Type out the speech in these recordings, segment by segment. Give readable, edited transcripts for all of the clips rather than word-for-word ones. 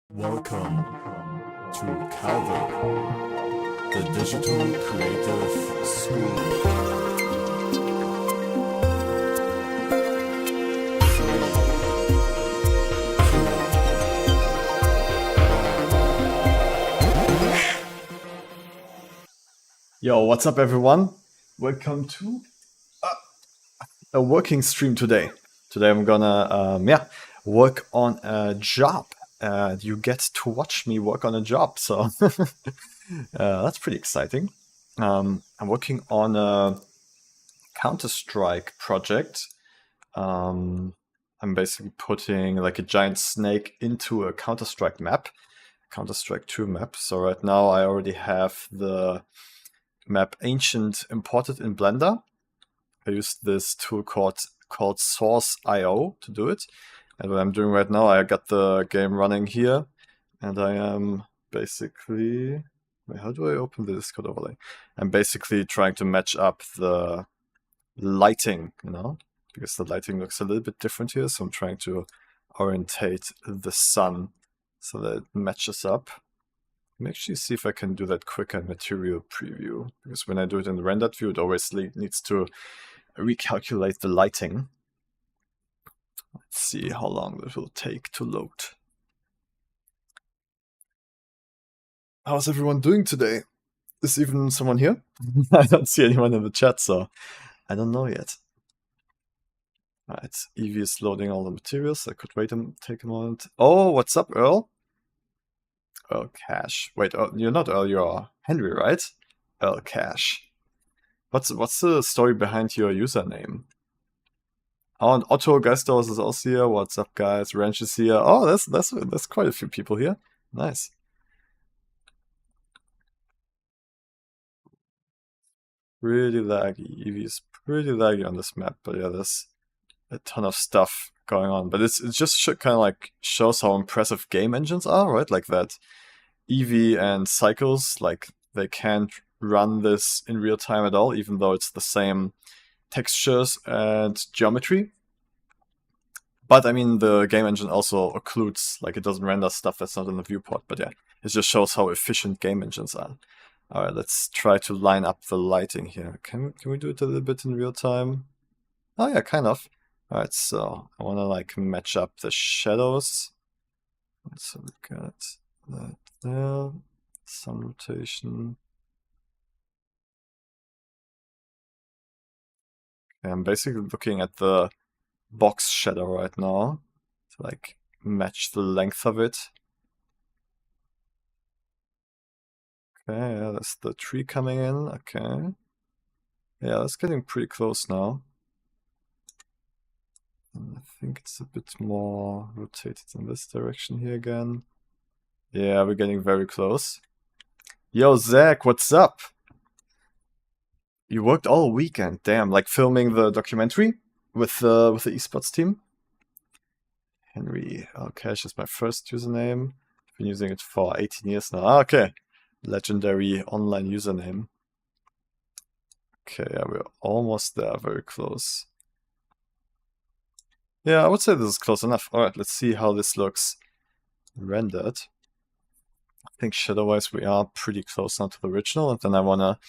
Welcome to Calvin, the Digital Creative School. Yo, what's up, everyone? Welcome to a working stream today. Today I'm gonna work on a job. You get to watch me work on a job, so that's pretty exciting. I'm working on a Counter-Strike project. I'm basically putting like a giant snake into a Counter-Strike map, Counter-Strike 2 map. So right now I already have the map Ancient imported in Blender. I used this tool called Source.io to do it. And what I'm doing right now, I got the game running here, and I am basically... Wait, how do I open the Discord overlay? I'm basically trying to match up the lighting, because the lighting looks a little bit different here. So I'm trying to orientate the sun so that it matches up. Let me actually see if I can do that quicker in Material Preview, because when I do it in the rendered view, it always needs to recalculate the lighting. Let's see how long this will take to load. How's everyone doing today? Is even someone here? I don't see anyone in the chat, so I don't know yet. Alright, Eevee is loading all the materials. I could wait and take a moment. Oh, what's up, Earl? Earl Cash. Wait, you're not Earl, you're Henry, right? Earl Cash. What's the story behind your username? Oh, and Otto Geistos is also here. What's up, guys? Ranch is here. Oh, that's quite a few people here. Nice. Really laggy. Eevee is pretty laggy on this map, but yeah, there's a ton of stuff going on. But it just kind of like shows how impressive game engines are, right? Like that Eevee and Cycles, like they can't run this in real time at all, even though it's the same textures and geometry. But I mean, the game engine also occludes, like it doesn't render stuff that's not in the viewport. But yeah, it just shows how efficient game engines are. All right, let's try to line up the lighting here. Can we do it a little bit in real time? Oh yeah, kind of. All right, so I want to like match up the shadows. Let's look at that there. Sun rotation. Okay, I'm basically looking at the box shadow right now to like match the length of it. Okay, yeah, that's the tree coming in. Okay. Yeah, that's getting pretty close now. And I think it's a bit more rotated in this direction here again. Yeah, we're getting very close. Yo, Zach, what's up? You worked all weekend, damn, like filming the documentary with the esports team? Henry Cash is my first username. I've been using it for 18 years now. Ah, okay. Legendary online username. Okay, yeah, we're almost there, very close. Yeah, I would say this is close enough. Alright, let's see how this looks rendered. I think shadow-wise we are pretty close now to the original, and then I want to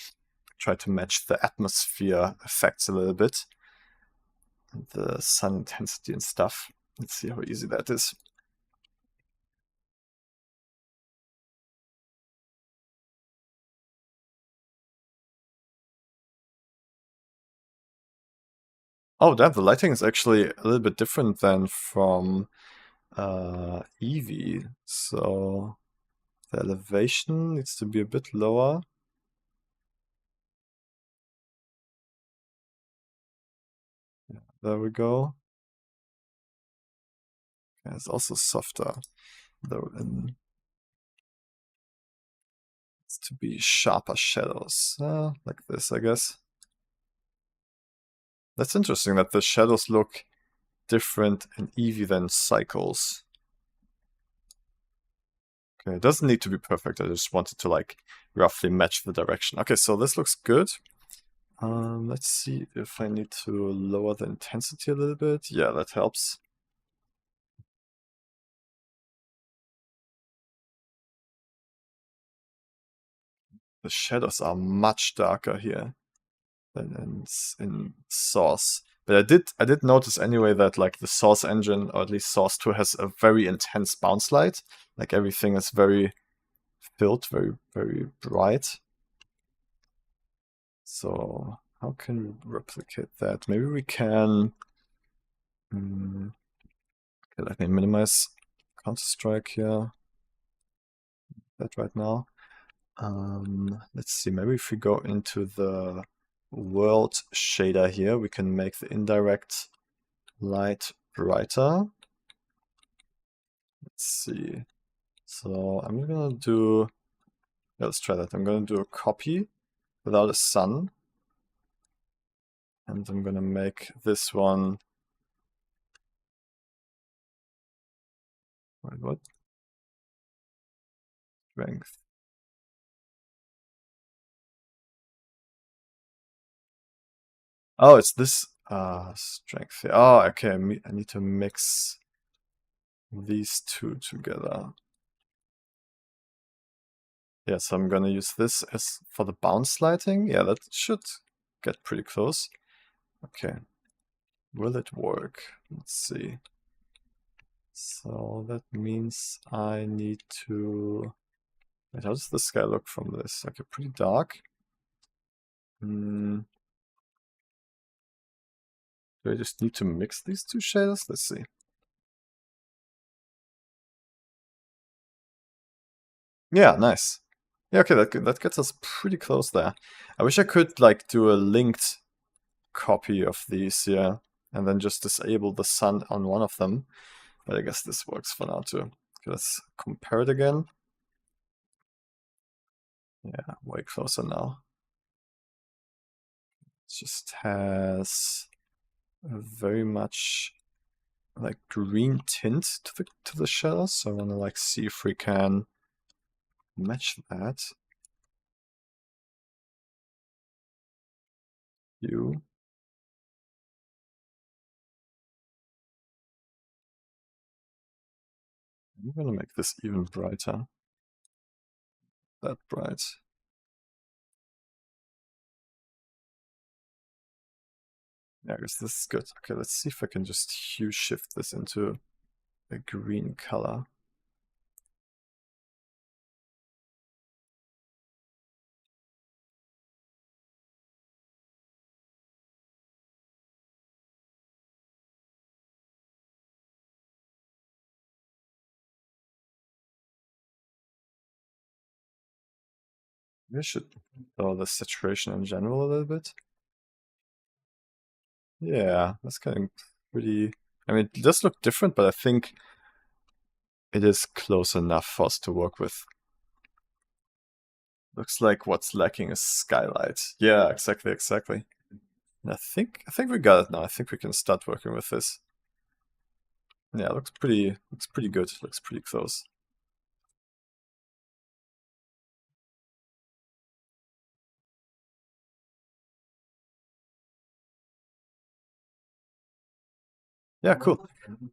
try to match the atmosphere effects a little bit. The sun intensity and stuff. Let's see how easy that is. Oh, damn, the lighting is actually a little bit different than from Eevee. So the elevation needs to be a bit lower. Yeah, there we go. Yeah, it's also softer, though, and it's to be sharper shadows, like this, I guess. That's interesting that the shadows look different in Eevee than Cycles. Okay, it doesn't need to be perfect. I just wanted to like roughly match the direction. Okay, so this looks good. Let's see if I need to lower the intensity a little bit. Yeah, that helps. the shadows are much darker here than in Source. But I did notice anyway that like the Source engine, or at least Source 2, has a very intense bounce light. Like everything is very filled, very bright. So how can we replicate that? Maybe we can. Okay, let me minimize Counter-Strike here. That right now. Let's see. Maybe if we go into the world shader here, we can make the indirect light brighter. Let's see. So I'm gonna do. Yeah, let's try that. I'm gonna do a copy without a sun. And I'm gonna make this one. Wait, what? Strength. Oh, it's this strength. Oh, okay. I need to mix these two together. Yeah, so I'm gonna use this as for the bounce lighting. Yeah, that should get pretty close. Okay. Will it work? Let's see. So that means I need to... Wait, how does the sky look from this? Okay, pretty dark. Do I just need to mix these two shaders? Let's see. Yeah, nice. Yeah, okay, that gets us pretty close there. I wish I could like do a linked copy of these here and then just disable the sun on one of them. But I guess this works for now too. Okay, let's compare it again. Yeah, way closer now. It just has a very much like green tint to the shadows. So I want to like see if we can match that. You. I'm gonna make this even brighter. That bright. Yeah, I guess this is good. Okay, let's see if I can just hue shift this into a green color. Maybe I should lower the saturation in general a little bit. Yeah, that's kind of pretty... I mean, it does look different, but I think it is close enough for us to work with. Looks like what's lacking is skylight. Yeah, exactly. And I think we got it now. I think we can start working with this. Yeah, looks pretty good. Looks pretty close. Yeah, cool.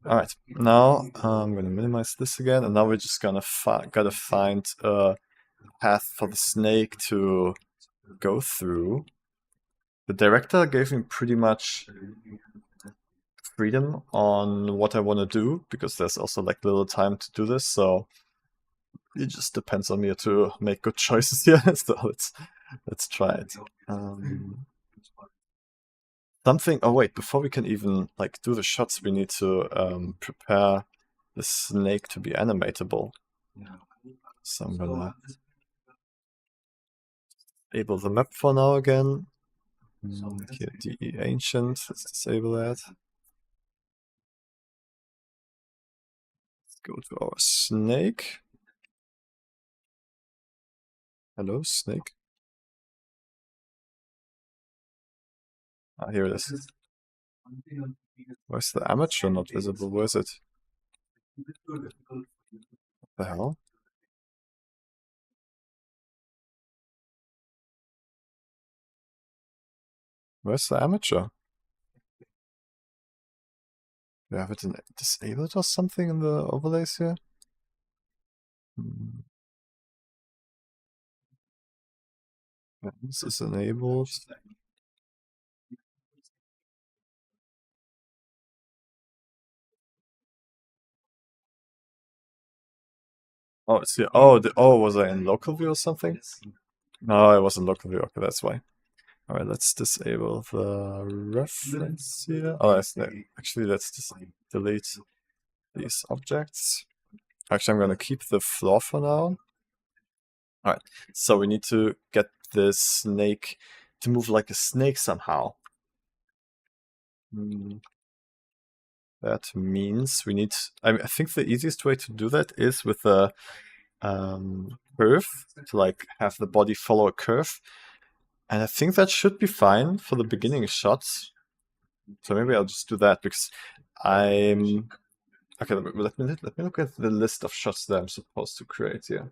All right, now I'm gonna minimize this again, and now we're just gonna gotta find a path for the snake to go through. The director gave me pretty much freedom on what I want to do, because there's also like little time to do this, so it just depends on me to make good choices here. So let's try it. Something. Oh wait, before we can even like do the shots, we need to prepare the snake to be animatable. So I'm gonna enable the map for now again. Here, DE Ancient. Let's disable that. Let's go to our snake. Hello, snake. Ah, here it is. Where's the amateur not visible? Where is it? What the hell? Where's the amateur? Do I have it disabled or something in the overlays here? This is enabled. Oh, it's here. Oh, was I in local view or something? No, I was in local view. Okay, that's why. All right, let's disable the reference here. Oh, actually, let's just delete these objects. Actually, I'm gonna keep the floor for now. All right, so we need to get this snake to move like a snake somehow. That means we need. I think the easiest way to do that is with a curve to like have the body follow a curve, and I think that should be fine for the beginning shots. So maybe I'll just do that because I'm okay. Let me look at the list of shots that I'm supposed to create here.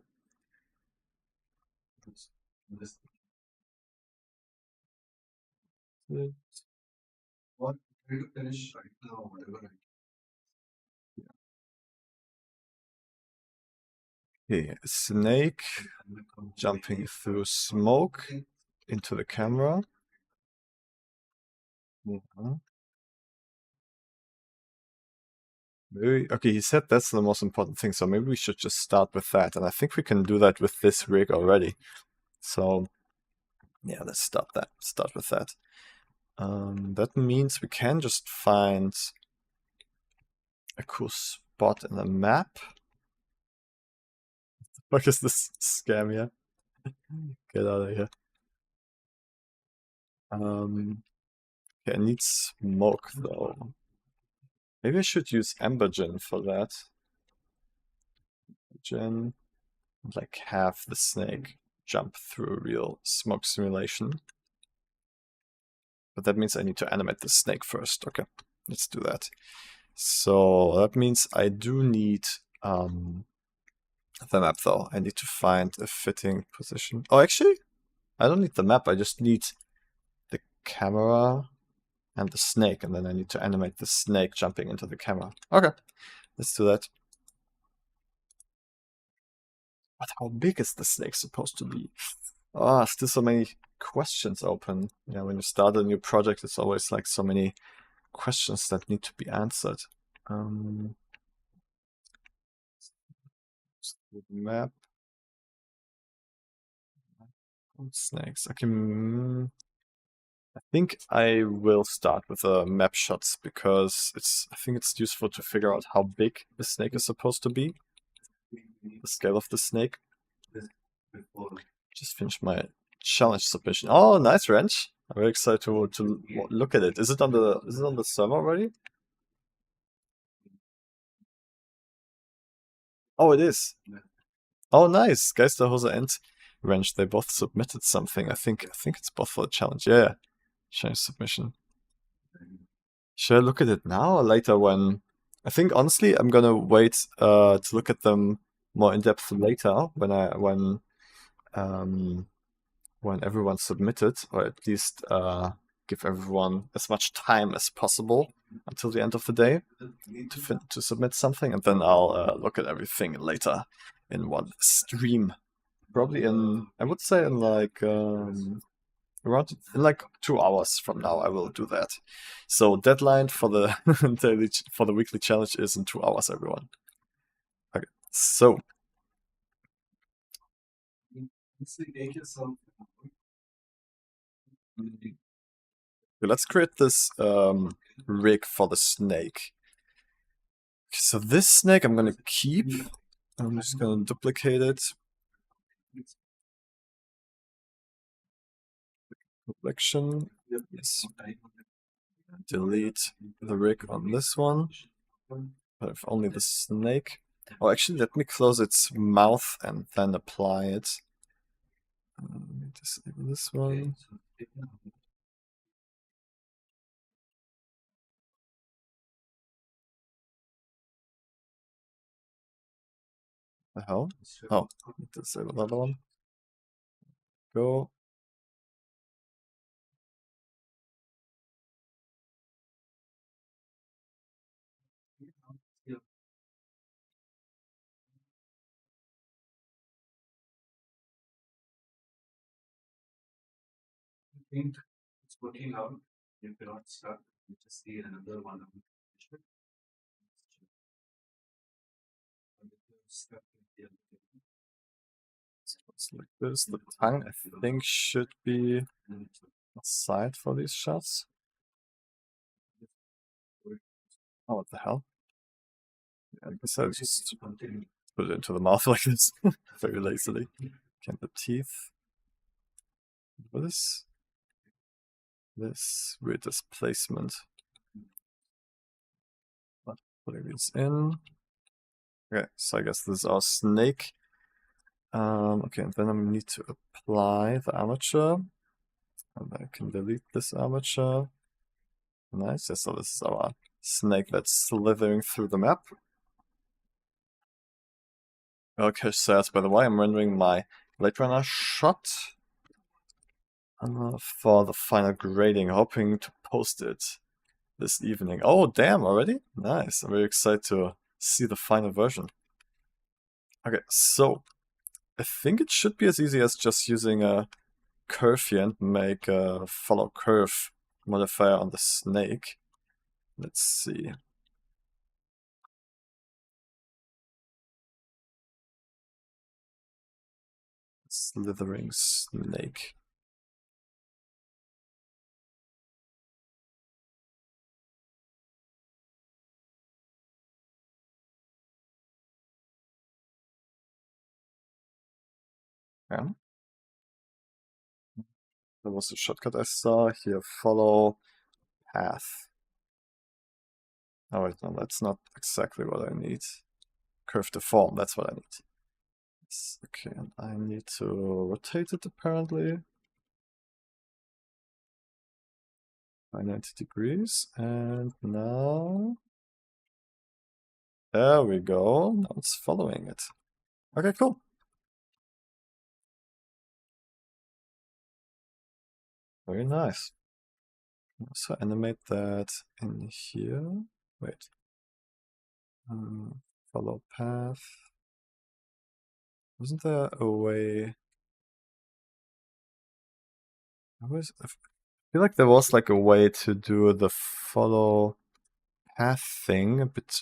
Okay, snake jumping through smoke into the camera. Maybe, okay, he said that's the most important thing, so maybe we should just start with that. And I think we can do that with this rig already. So yeah, let's start with that. That means we can just find a cool spot in the map. What is this scam here? Get out of here. Okay, I need smoke though. Maybe I should use Ambergen for that. Gen, like have the snake jump through a real smoke simulation. But that means I need to animate the snake first. Okay, let's do that. So that means I do need the map though. I need to find a fitting position. Oh, actually, I don't need the map. I just need the camera and the snake, and then I need to animate the snake jumping into the camera. Okay, let's do that. But how big is the snake supposed to be? Ah, still so many questions open. Yeah, when you start a new project, it's always like so many questions that need to be answered. Map. Snakes. Okay. I think I will start with map shots because I think it's useful to figure out how big the snake is supposed to be. The scale of the snake. Just finished my challenge submission. Oh, nice wrench! I'm very excited to look at it. Is it on the server already? Oh, it is. Oh, nice. Geisterhose and wrench. They both submitted something. I think it's both for the challenge. Yeah. Challenge submission. Should I look at it now or later when... I think honestly I'm gonna wait to look at them more in depth later when everyone submitted, or at least give everyone as much time as possible until the end of the day to submit something, and then I'll look at everything later in one stream. Probably I would say in like around in like 2 hours from now, I will do that. So deadline for the for the weekly challenge is in 2 hours, everyone. Okay, so let's create this rig for the snake. So this snake I'm gonna keep. I'm just gonna duplicate it. Collection. Yes. Delete the rig on this one. But if only the snake. Oh, actually, let me close its mouth and then apply it. Disable this one. The hell? Oh, disable the other one. Go. think it's working out. You cannot start. You just see another one of the It's like this. The tongue, I think, should be aside for these shots. Oh, what the hell? Yeah, I guess I'll just put it into the mouth like this, very lazily. Okay, the teeth. What is this weird displacement? Putting these in. Okay, so I guess this is our snake. Okay, and then I need to apply the armature. And I can delete this armature. Nice, yeah, so this is our snake that's slithering through the map. Okay, so by the way, I'm rendering my Blade Runner shot for the final grading, hoping to post it this evening. Oh, damn, already? Nice, I'm very excited to see the final version. Okay, so I think it should be as easy as just using a curve here and make a follow curve modifier on the snake. Let's see. Slithering snake. Yeah. There was a shortcut I saw here. Follow path. Oh wait, no, that's not exactly what I need. Curve deform, that's what I need. Okay, and I need to rotate it apparently by 90 degrees, and now there we go. Now it's following it. Okay, cool. Very nice. So animate that in here. Wait. Follow path. Wasn't there a way? I feel like there was like a way to do the follow path thing a bit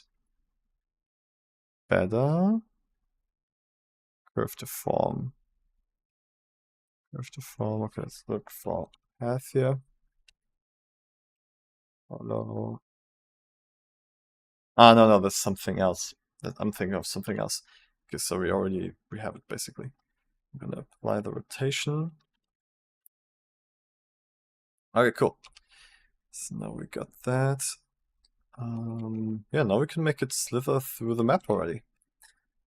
better. Curve deform. Curve deform. Okay, let's look for path here. Follow. Ah, no, that's something else. I'm thinking of something else. Okay, so we have it basically. I'm gonna apply the rotation. Okay, cool. So now we got that. Yeah, now we can make it slither through the map already.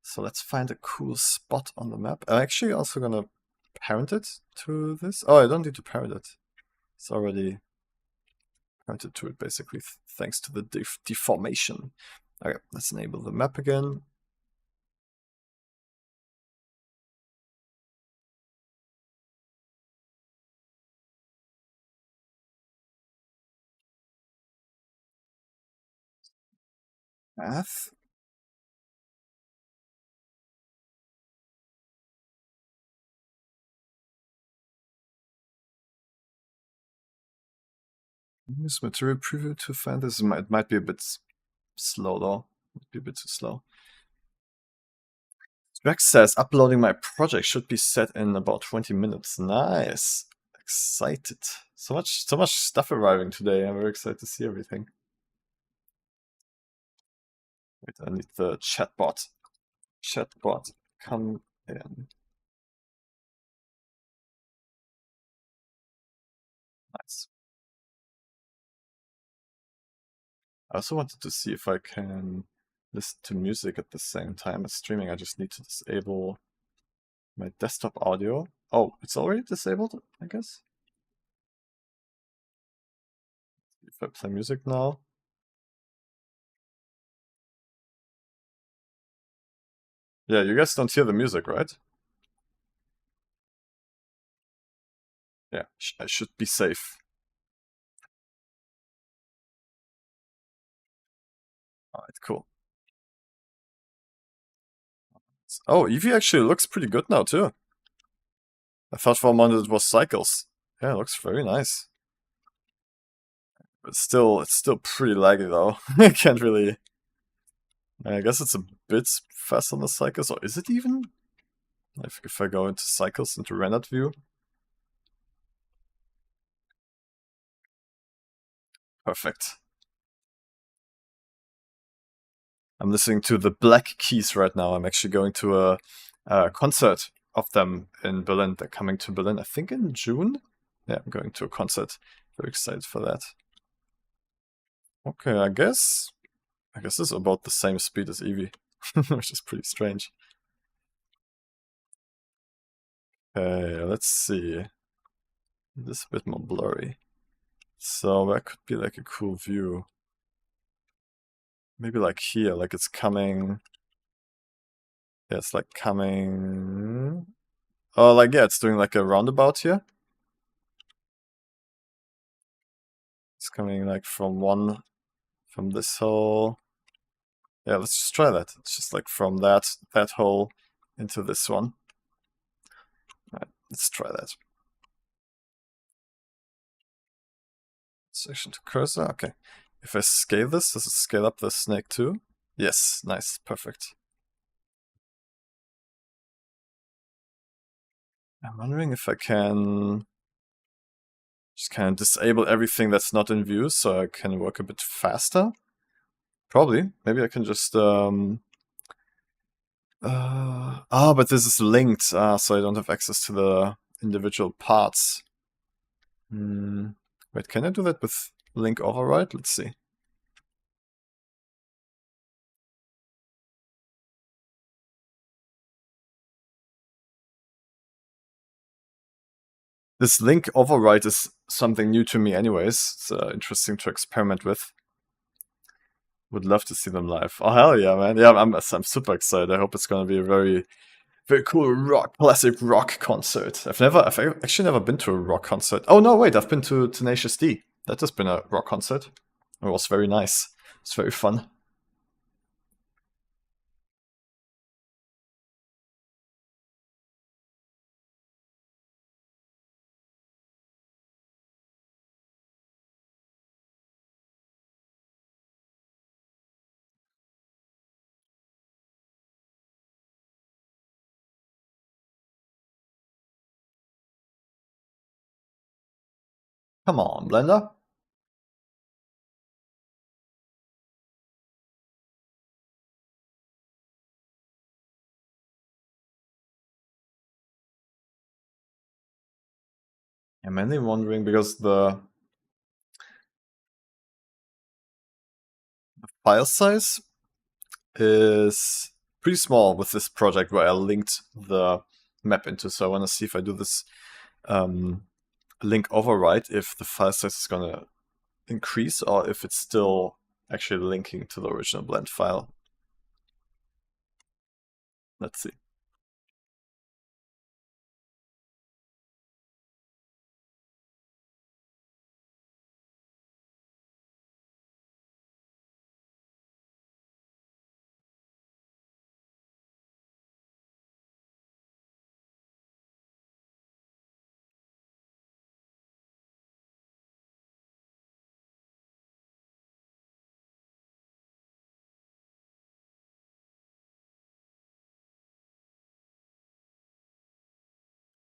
So let's find a cool spot on the map. I'm actually also gonna parent it to this. Oh, I don't need to parent it. It's already parented to it basically, thanks to the deformation. Okay, let's enable the map again. Path. Use material preview to find this. It might be a bit slow though. Might be a bit too slow. Rex says uploading my project should be set in about 20 minutes. Nice. Excited. So much stuff arriving today. I'm very excited to see everything. Wait, I need the chatbot. Chatbot, come in. Nice. I also wanted to see if I can listen to music at the same time as streaming. I just need to disable my desktop audio. Oh, it's already disabled, I guess. If I play music now. Yeah, you guys don't hear the music, right? Yeah, I should be safe. Alright, cool. Oh, Eevee actually looks pretty good now, too. I thought for a moment it was Cycles. Yeah, it looks very nice. But still, it's still pretty laggy though. I can't really... I guess it's a bit fast on the cycles, or is it even? If I go into cycles, into rendered view. Perfect. I'm listening to the Black Keys right now. I'm actually going to a concert of them in Berlin. They're coming to Berlin, I think in June. Yeah, I'm going to a concert. Very excited for that. Okay, I guess this is about the same speed as Eevee, which is pretty strange. Okay, let's see. This is a bit more blurry. So that could be like a cool view. Maybe like here, like it's coming. Yeah, it's like coming. Oh, like, yeah, it's doing like a roundabout here. It's coming like from this hole. Yeah, let's just try that. It's just like from that hole into this one. Alright, let's try that. Section to cursor, okay. If I scale this, does it scale up the snake too? Yes, nice, perfect. I'm wondering if I can just kind of disable everything that's not in view so I can work a bit faster. Probably. Maybe I can just but this is linked, so I don't have access to the individual parts. Wait, can I do that with link override? Let's see. This link override is something new to me anyways. It's interesting to experiment with. Would love to see them live. Oh, hell yeah, man. Yeah, I'm super excited. I hope it's gonna be a very, very cool classic rock concert. I've actually never been to a rock concert. Oh, no, wait, I've been to Tenacious D. That has been a rock concert. It was very nice. It's very fun. Come on, Blender. I'm mainly wondering because the file size is pretty small with this project where I linked the map into. So I want to see if I do this link override, if the file size is going to increase or if it's still actually linking to the original blend file. Let's see.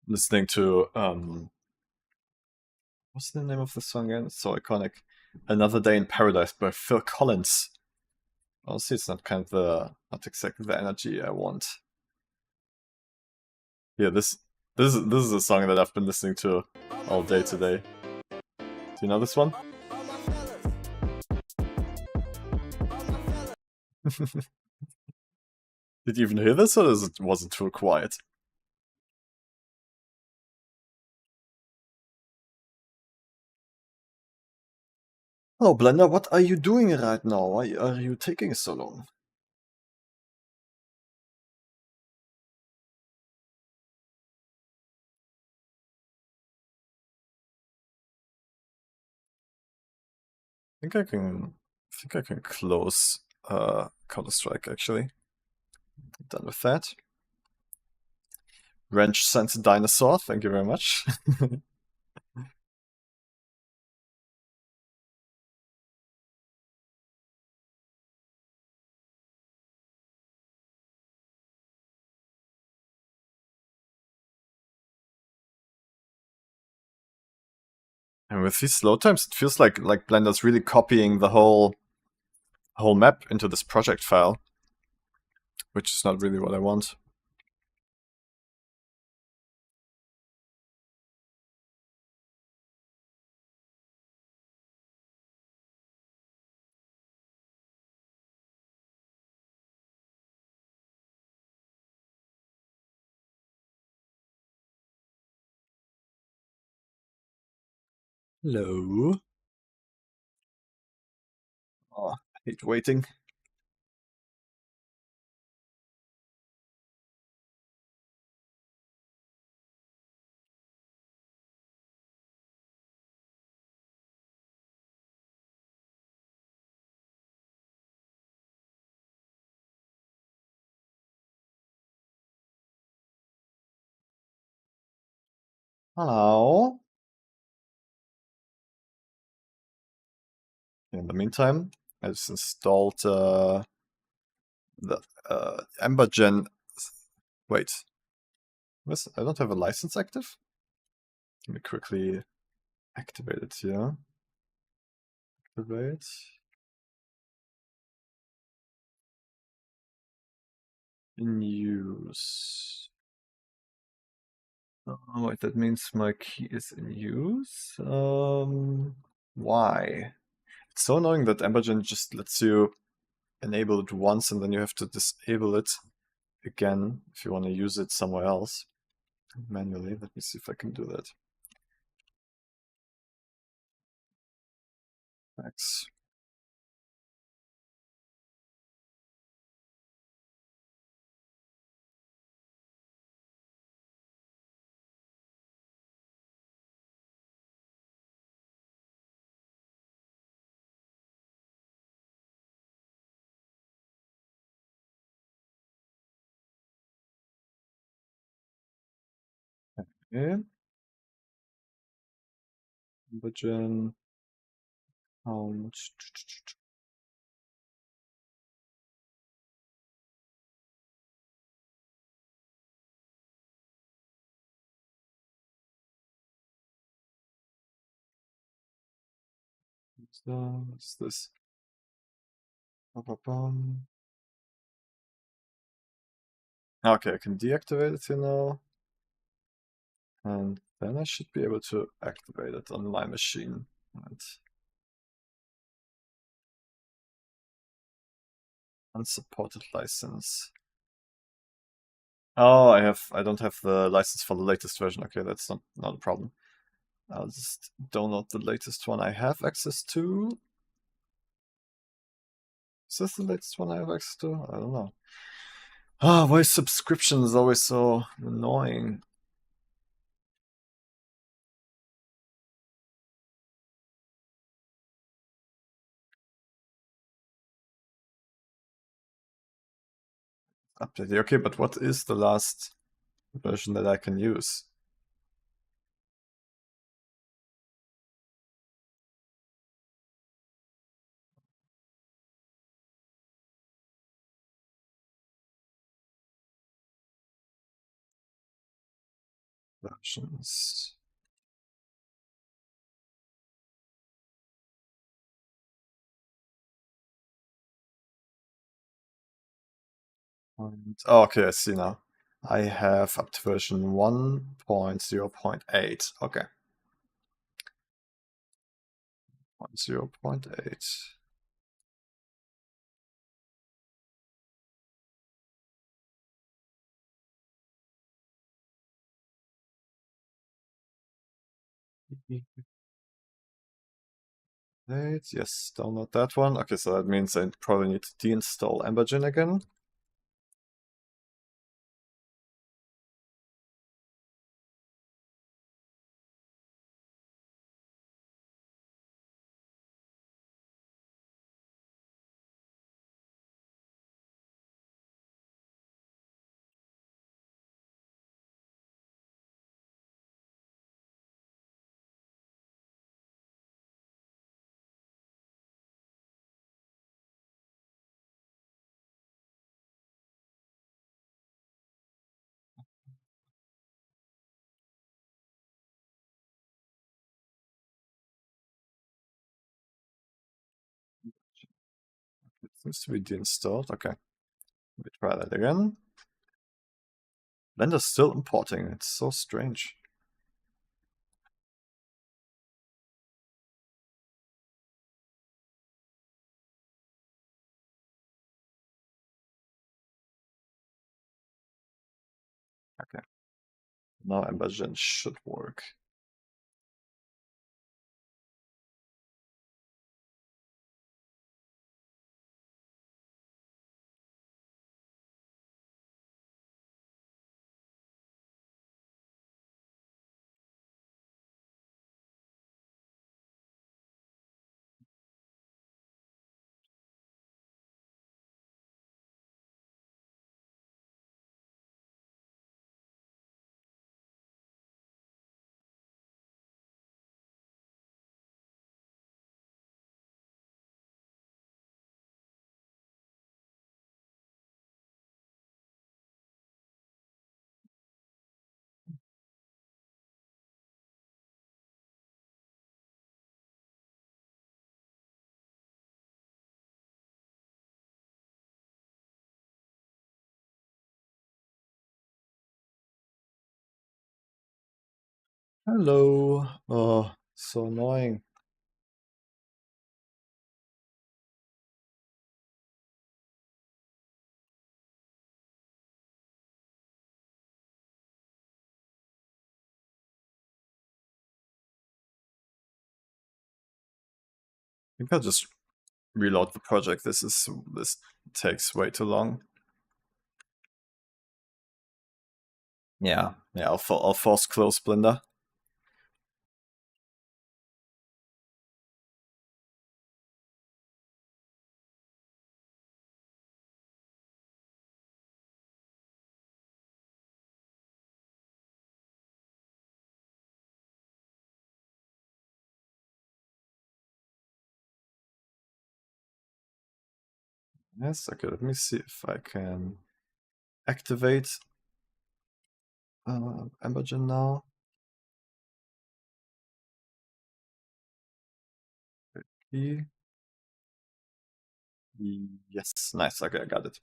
Listening to what's the name of the song again? It's so iconic. Another Day in Paradise by Phil Collins. Honestly, it's not not exactly the energy I want. Yeah, this is a song that I've been listening to all day today. Do you know this one? Did you even hear this, or was it too quiet? Hello, Blender, what are you doing right now? Why are you taking so long? I think I can close Counter-Strike actually. Done with that. Wrench sent a dinosaur, thank you very much. And with these load times, it feels like Blender's really copying the whole map into this project file, which is not really what I want. Hello. Oh, I hate waiting. Hello. In the meantime, I just installed the EmberGen. Wait, I don't have a license active? Let me quickly activate it here. Activate. In use. Oh, wait, that means my key is in use? Why? It's so annoying that EmberGen just lets you enable it once and then you have to disable it again if you want to use it somewhere else manually. Let me see if I can do that. Max. Okay. EmberGen. What's this? Ba-ba-bum. Okay, I can deactivate it here now. And then I should be able to activate it on my machine. Right. Unsupported license. Oh, I don't have the license for the latest version. Okay, that's not a problem. I'll just download the latest one I have access to. Is this the latest one I have access to? I don't know. Ah, why subscription is always so annoying. Update. Okay, but what is the last version that I can use? Versions. Oh, okay, I see now. I have up to version 1.0.8. Okay. 0.8. Yes, download that one. Okay, so that means I probably need to deinstall EmberGen again. Seems to be deinstalled. Okay. Let me try that again. Blender's still importing. It's so strange. Okay. Now Embergen should work. Hello. Oh, so annoying. I think I'll just reload the project. This takes way too long. Yeah, I'll force close Blender. Yes, okay, let me see if I can activate Embergen now. Key. Yes, nice, okay, I got it.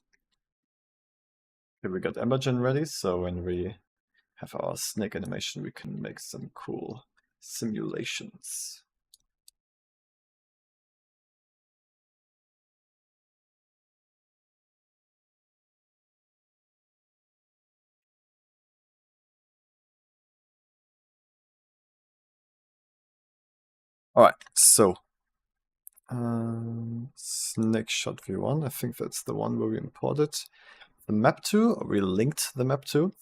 Okay, we got Embergen ready, so when we have our snake animation, we can make some cool simulations. Alright, so snake shot v1, I think that's the one where we imported the map to, or we linked the map to.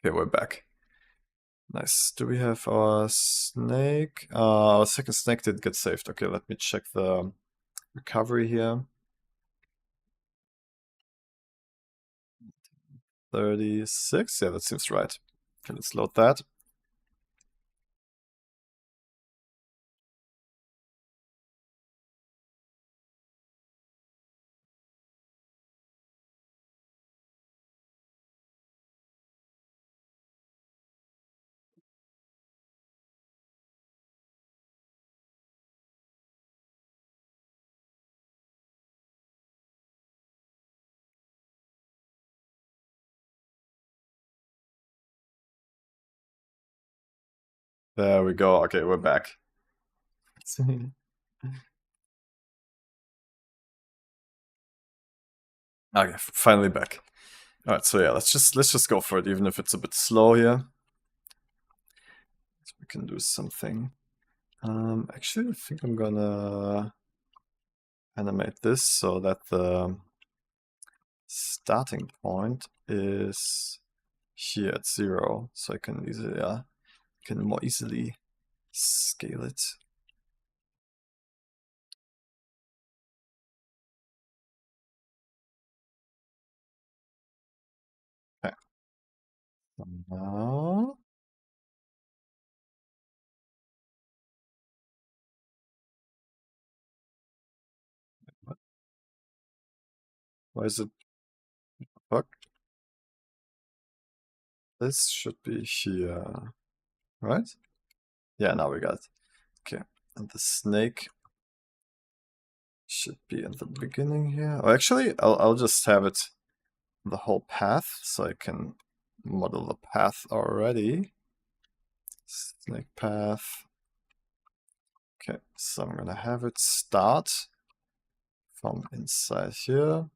Okay, we're back. Nice. Do we have our snake? Our second snake did get saved. Okay, let me check the recovery here. 36? Yeah, that seems right. Okay, let's load that. There we go. Okay, we're back. Okay, finally back. All right, so yeah, let's just go for it, even if it's a bit slow here. So we can do something. Actually, I think I'm gonna animate this so that the starting point is here at 0, so I can easily can more easily scale it. Okay. So now what? Why is it bug? This should be here, right? Yeah, now we got it. Okay, and the snake should be in the beginning here. Oh, actually, I'll just have it the whole path, so I can model the path already. Snake path. Okay, so I'm gonna have it start from inside here.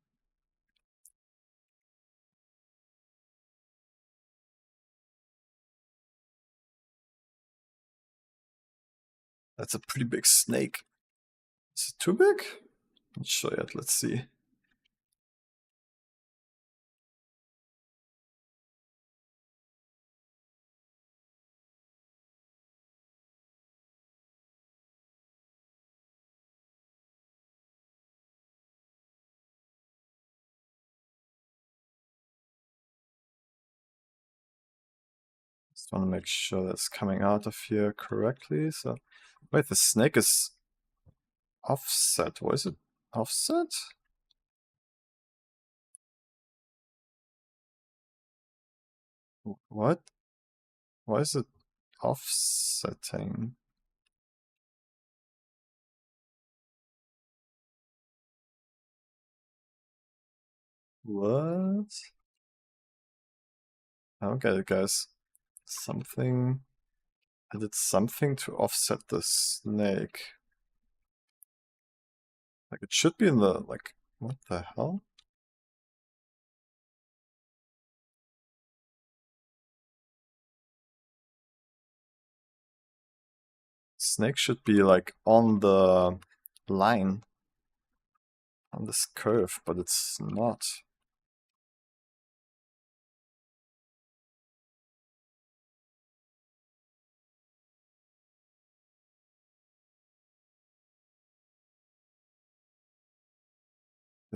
That's a pretty big snake. Is it too big? Not sure yet, let's see. Just want to make sure that's coming out of here correctly. So, wait, the snake is offset. Why is it offset? What? Why is it offsetting? What? I don't get it, guys. Something. I did something to offset the snake. Like, it should be in the, like, what the hell? Snake should be, like, on the line. On this curve, but it's not.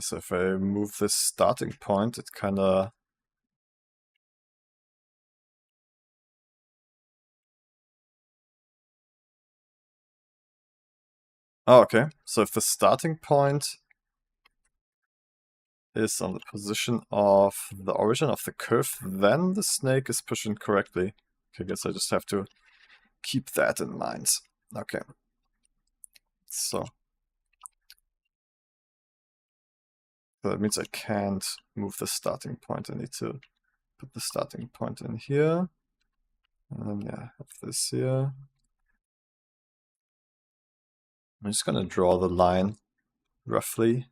So if I move this starting point, it kinda... Oh, okay. So if the starting point is on the position of the origin of the curve, then the snake is pushing correctly. Okay, I guess I just have to keep that in mind. Okay. So that means I can't move the starting point. I need to put the starting point in here. And then, yeah, have this here. I'm just gonna draw the line roughly.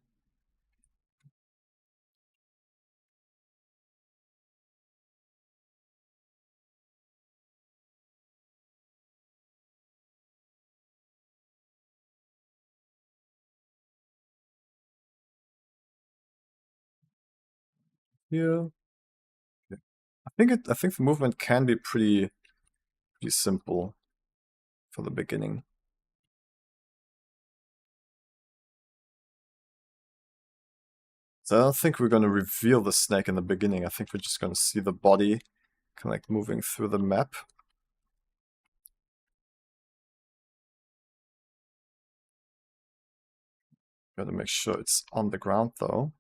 Here. Okay. I think the movement can be pretty simple for the beginning. So I don't think we're going to reveal the snake in the beginning. I think we're just going to see the body kind of like moving through the map. Gotta make sure it's on the ground though.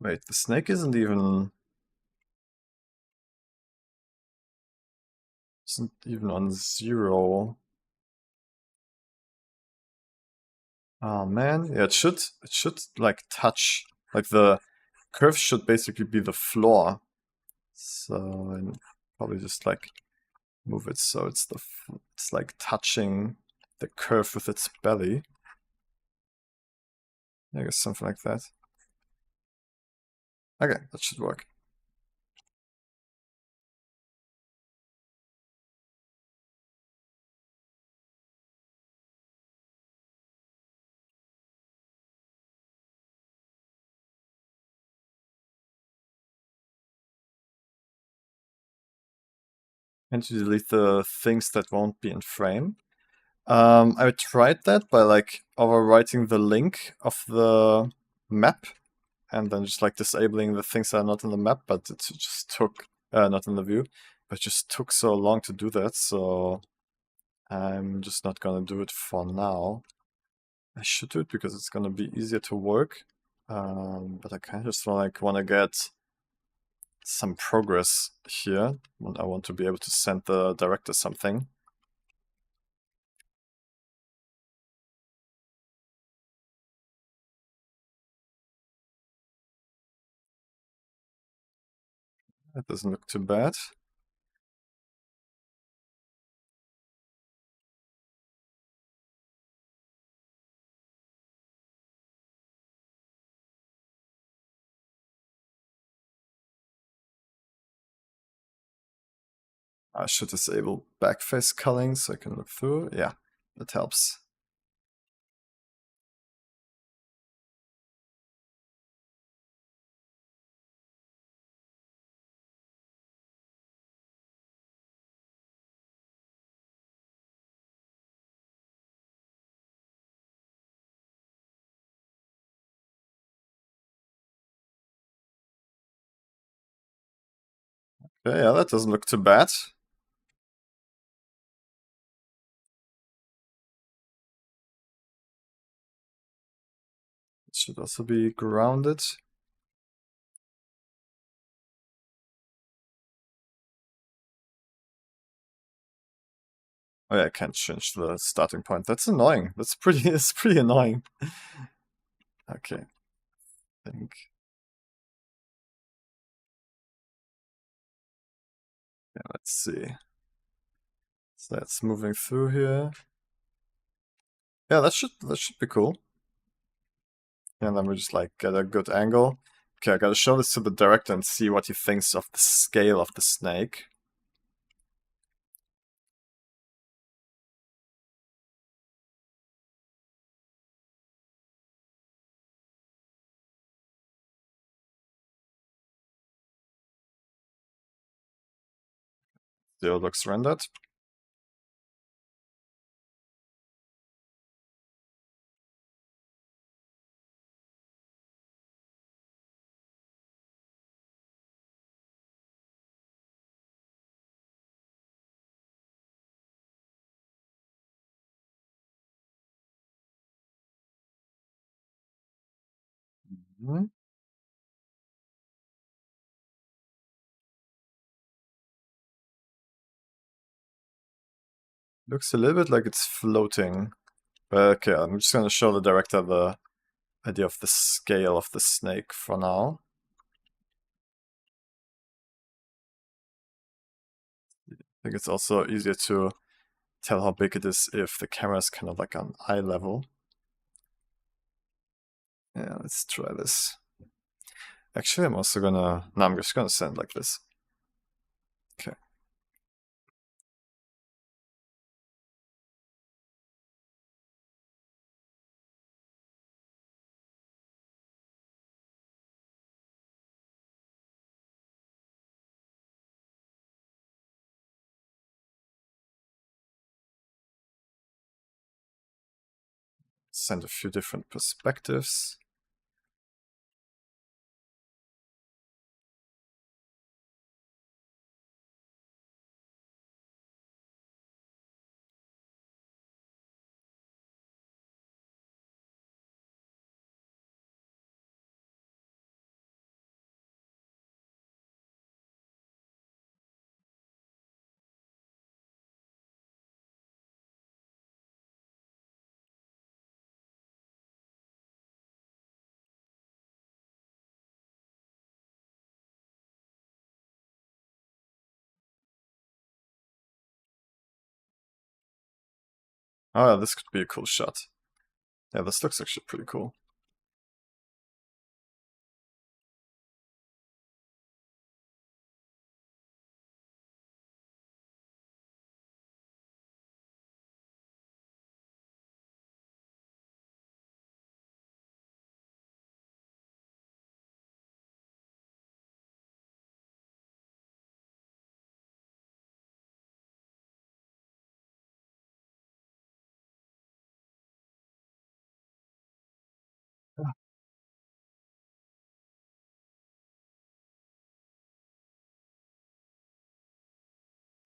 Wait, the snake isn't even on 0. Oh man, yeah, it should like touch, like the curve should basically be the floor. So I'll probably just like move it so it's like touching the curve with its belly. I guess something like that. Okay, that should work. And you delete the things that won't be in frame. I tried that by like overwriting the link of the map and then just like disabling the things that are not in the map, but it just took, not in the view, but it just took so long to do that, so I'm just not gonna do it for now. I should do it because it's gonna be easier to work, but I kind of just like want to get some progress here. I want to be able to send the director something. That doesn't look too bad. I should disable backface culling so I can look through. Yeah, that helps. Okay, yeah, that doesn't look too bad. It should also be grounded. Oh yeah, I can't change the starting point. That's annoying. That's pretty. It's pretty annoying. Okay, I think. Yeah, let's see. So that's moving through here. Yeah, that should be cool. And then we just like get a good angle. Okay, I gotta show this to the director and see what he thinks of the scale of the snake. Still looks rendered. Mhm. Looks a little bit like it's floating. But okay, I'm just gonna show the director the idea of the scale of the snake for now. I think it's also easier to tell how big it is if the camera is kind of like on eye level. Yeah, let's try this. Actually, I'm also gonna... No, I'm just gonna send like this. Okay. Send a few different perspectives. Oh, yeah, this could be a cool shot. Yeah, this looks actually pretty cool.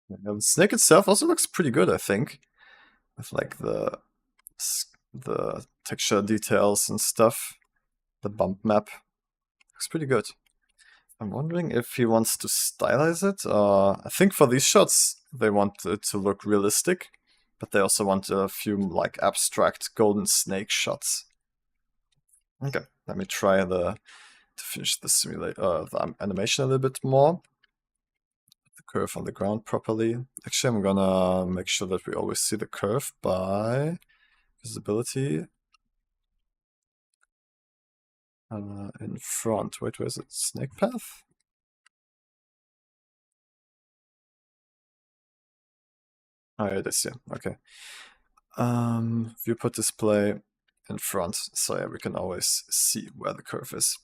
The snake itself also looks pretty good, I think, with like the texture details and stuff. The bump map looks pretty good. I'm wondering if he wants to stylize it. I think for these shots they want it to look realistic, but they also want a few like abstract golden snake shots. Okay, let me try to finish the the animation a little bit more. The curve on the ground properly. Actually, I'm gonna make sure that we always see the curve by visibility. In front. Wait, where is it? Snake path? Oh, yeah, it is, yeah. Okay. Viewport display in front, so yeah, we can always see where the curve is.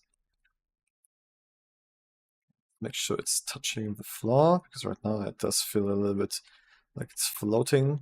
Make sure it's touching the floor, because right now it does feel a little bit like it's floating.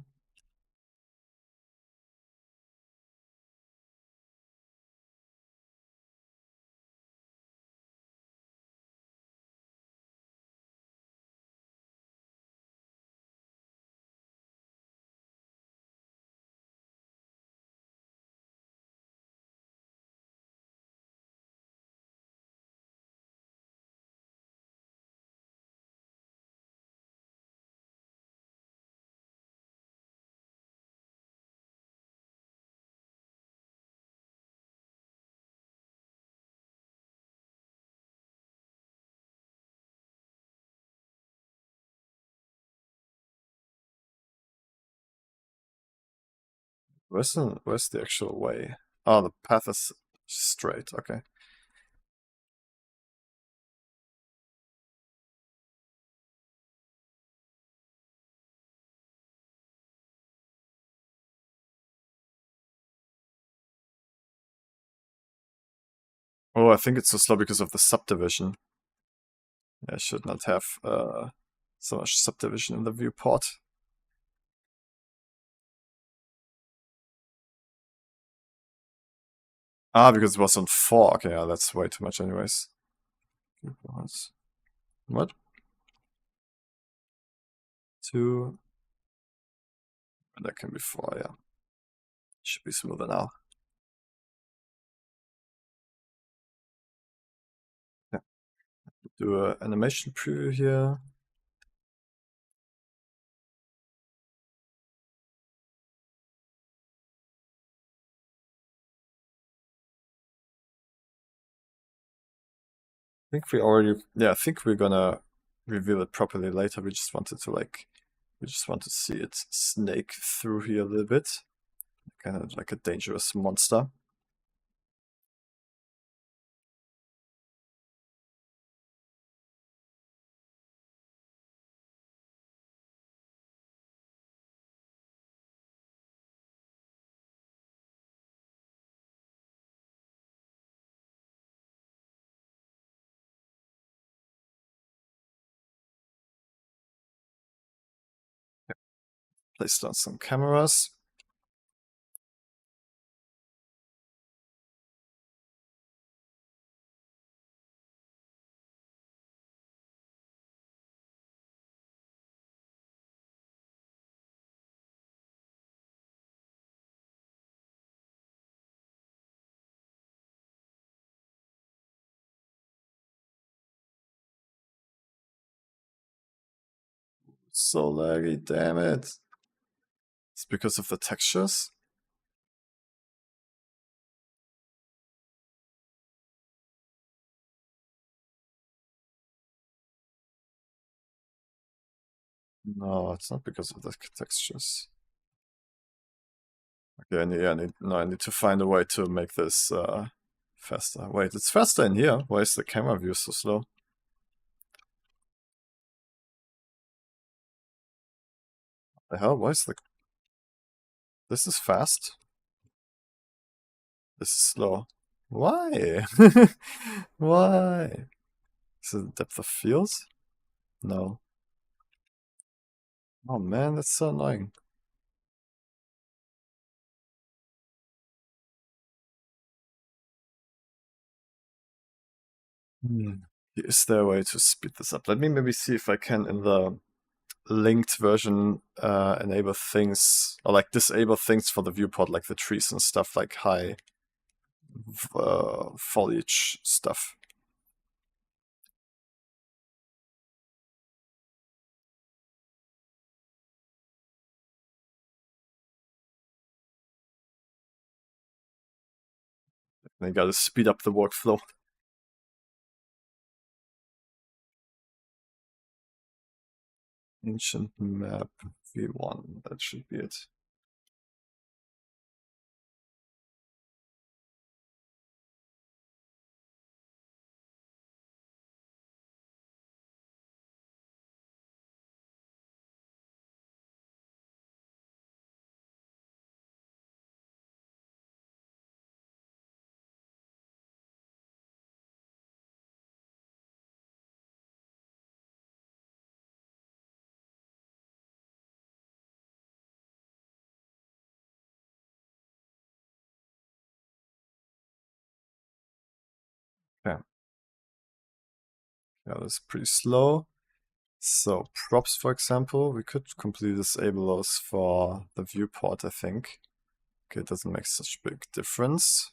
Where's the actual way? Oh, the path is straight, okay. Oh, I think it's so slow because of the subdivision. I should not have so much subdivision in the viewport. Ah, because it was on 4. Okay, yeah, that's way too much anyways. What? 2. And that can be 4, yeah. Should be smoother now. Yeah. Do an animation preview here. I think we already, yeah, I think we're gonna reveal it properly later. We just wanted to we just want to see it snake through here a little bit. Kind of like a dangerous monster. Placed on some cameras. So laggy, damn it. It's because of the textures. No, it's not because of the textures. Okay, I need to find a way to make this faster. Wait, it's faster in here. Why is the camera view so slow? The hell? Why is the... This is fast. This is slow. Why? Why? Is it depth of fields? No. Oh man, that's so annoying. Is there a way to speed this up? Let me maybe see if I can in the linked version enable things, or like disable things for the viewport, like the trees and stuff, like high foliage stuff. They gotta speed up the workflow. Ancient map v1, that should be it. Okay. Yeah, that's pretty slow. So props, for example, we could completely disable those for the viewport, I think. Okay, it doesn't make such big difference.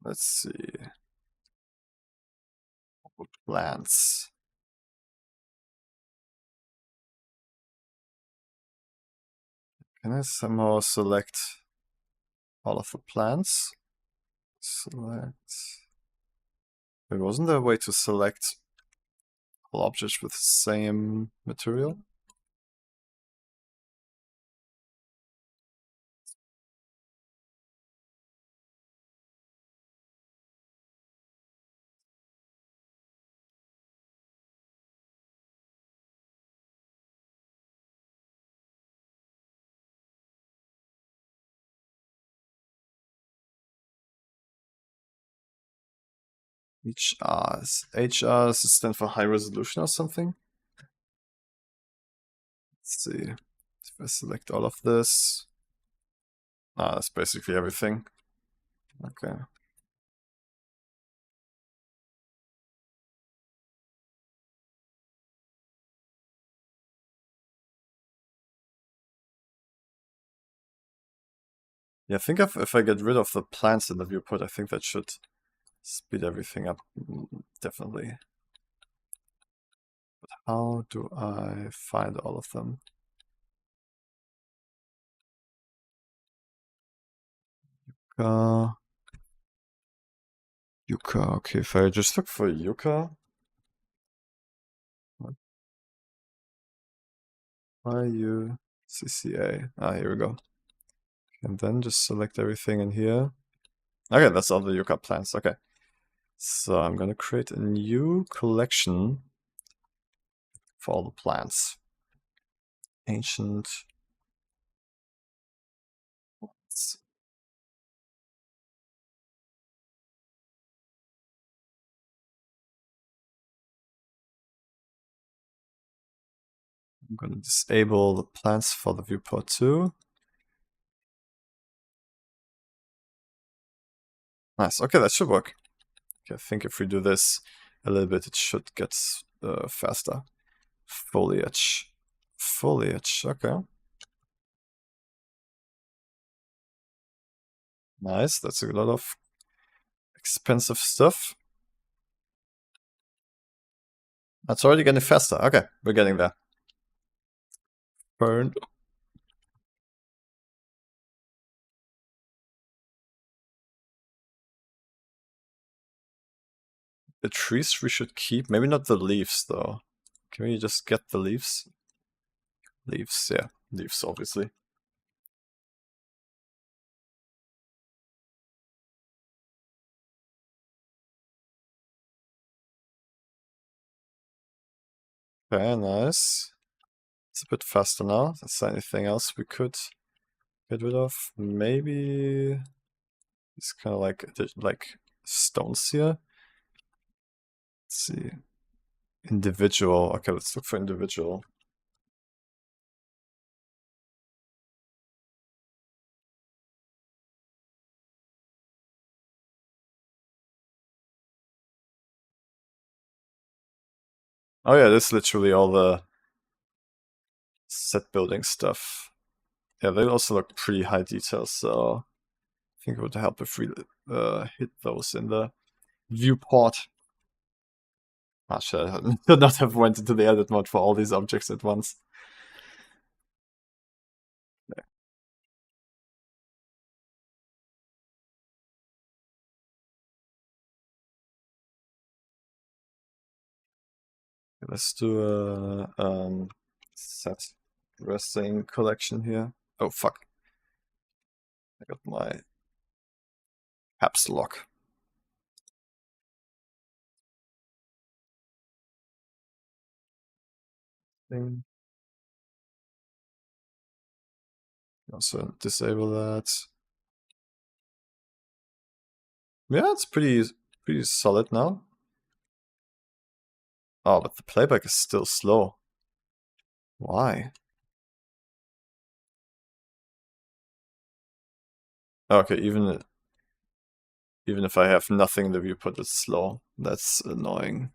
Let's see. Plants. Can I somehow select all of the plants? Select. There wasn't there a way to select all objects with the same material? HR stand for high resolution or something? Let's see. If I select all of this. That's basically everything. Okay. Yeah, I think if I get rid of the plants in the viewport, I think that should speed everything up, definitely. But how do I find all of them? Yucca, okay, if I just look for Yucca. YUCCA. Here we go. And then just select everything in here. Okay, that's all the Yucca plants. Okay. So I'm gonna create a new collection for all the plants. Ancient plants. I'm gonna disable the plants for the viewport too. Nice. Okay, that should work. Okay, I think if we do this a little bit, it should get faster. Foliage. Foliage, okay. Nice, that's a lot of expensive stuff. That's already getting faster. Okay, we're getting there. Burn. The trees we should keep. Maybe not the leaves, though. Can we just get the leaves? Leaves, yeah. Leaves, obviously. Very nice. It's a bit faster now. Is there anything else we could get rid of? Maybe it's kind of like stones here. Let's see. Individual. Okay, let's look for individual. Oh yeah, this is literally all the set building stuff. Yeah, they also look pretty high detail, so I think it would help if we hit those in the viewport. Ah, shit, I should not have went into the edit mode for all these objects at once. Let's do a set resting collection here. Oh fuck. I got my caps lock. Thing. Also disable that. Yeah, it's pretty solid now. Oh, but the playback is still slow. Why? Okay, even if I have nothing in the viewport, it's slow. That's annoying.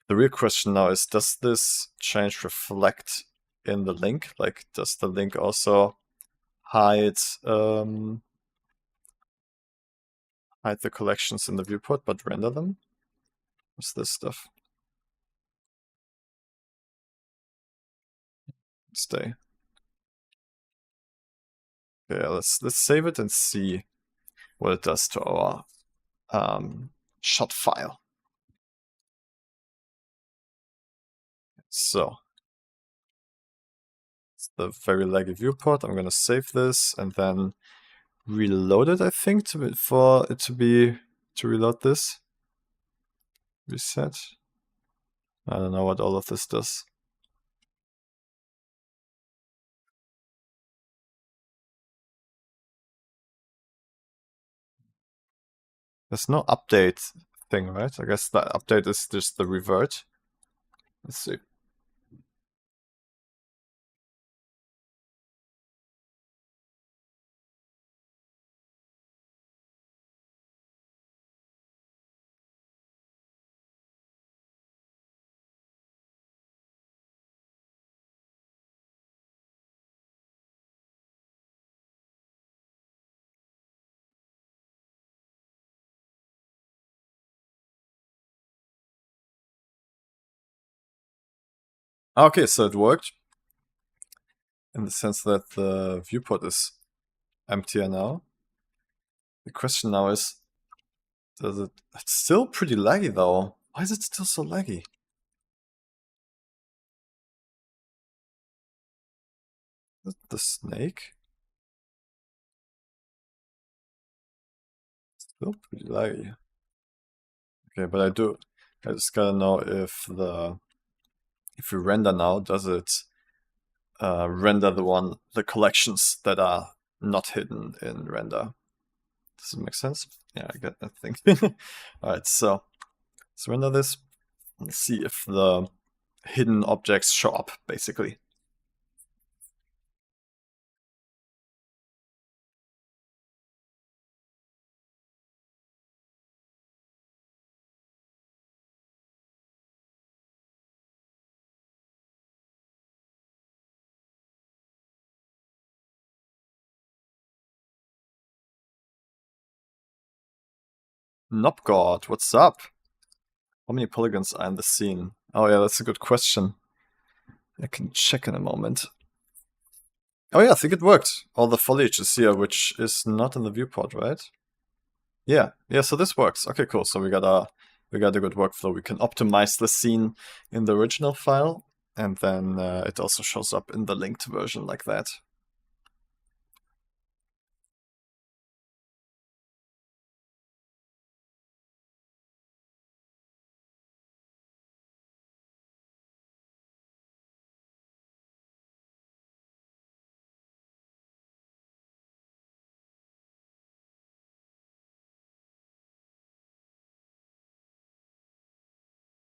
The real question now is, does this change reflect in the link? Like, does the link also hide hide the collections in the viewport but render them? What's this stuff? Stay. Yeah, let's save it and see what it does to our shot file. So it's the very laggy viewport. I'm gonna save this and then reload it, I think, for it to reload this. Reset. I don't know what all of this does. There's no update thing, right? I guess the update is just the revert. Let's see. Okay, so it worked. In the sense that the viewport is emptier now. The question now is, it's still pretty laggy though. Why is it still so laggy? Is it the snake? Still pretty laggy. Okay, but I just gotta know if we render now, does it render the collections that are not hidden in render? Does it make sense? Yeah, I get that thing. Alright, so let's render this and see if the hidden objects show up, basically. Nopgord, what's up? How many polygons are in the scene? Oh yeah, that's a good question. I can check in a moment. Oh yeah, I think it worked. All the foliage is here, which is not in the viewport, right? Yeah, so this works. Okay, cool. So we got a good workflow. We can optimize the scene in the original file, and then it also shows up in the linked version like that.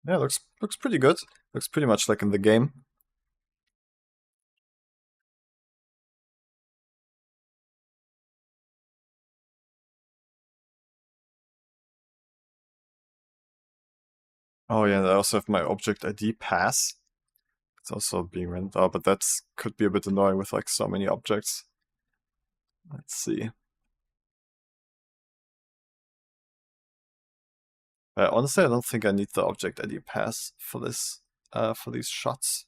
Yeah, looks pretty good. Looks pretty much like in the game. Oh yeah, I also have my object ID pass. It's also being rendered out, but that could be a bit annoying with like so many objects. Let's see. Honestly, I don't think I need the object ID pass for this, for these shots.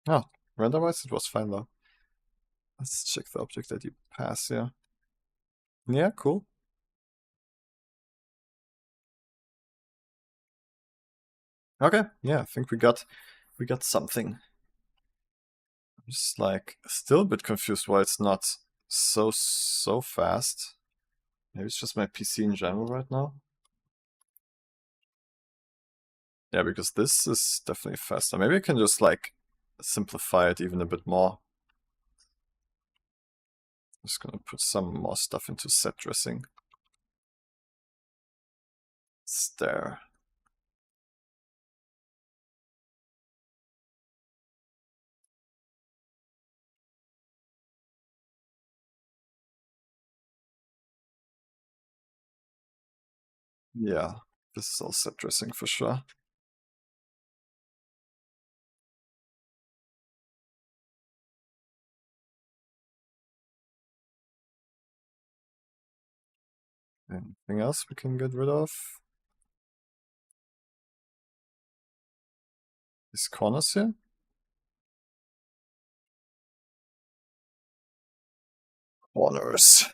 Oh, render-wise it was fine though. Let's check the object ID pass here. Yeah, cool. Okay, yeah, I think we got something. I'm just like still a bit confused why it's not so fast. Maybe it's just my PC in general right now. Yeah, because this is definitely faster. Maybe I can just like simplify it even a bit more. Just gonna put some more stuff into set dressing. It's there. Yeah, this is all set dressing for sure. Anything else we can get rid of? These corners here? Corners.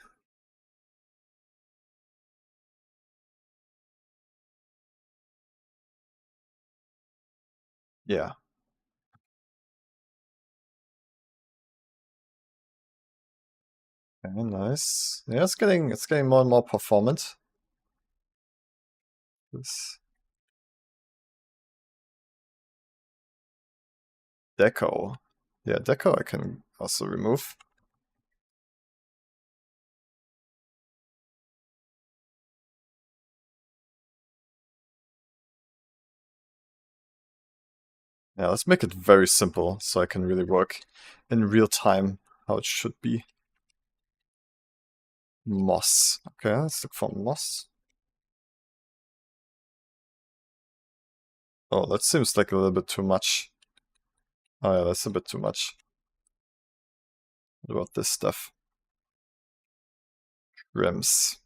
Yeah. Okay, nice. Yeah, it's getting more and more performant. This deco. Yeah, deco I can also remove. Yeah, let's make it very simple so I can really work in real time how it should be. Moss. Okay, let's look for moss. Oh, that seems like a little bit too much. Oh yeah, that's a bit too much. What about this stuff? Rims.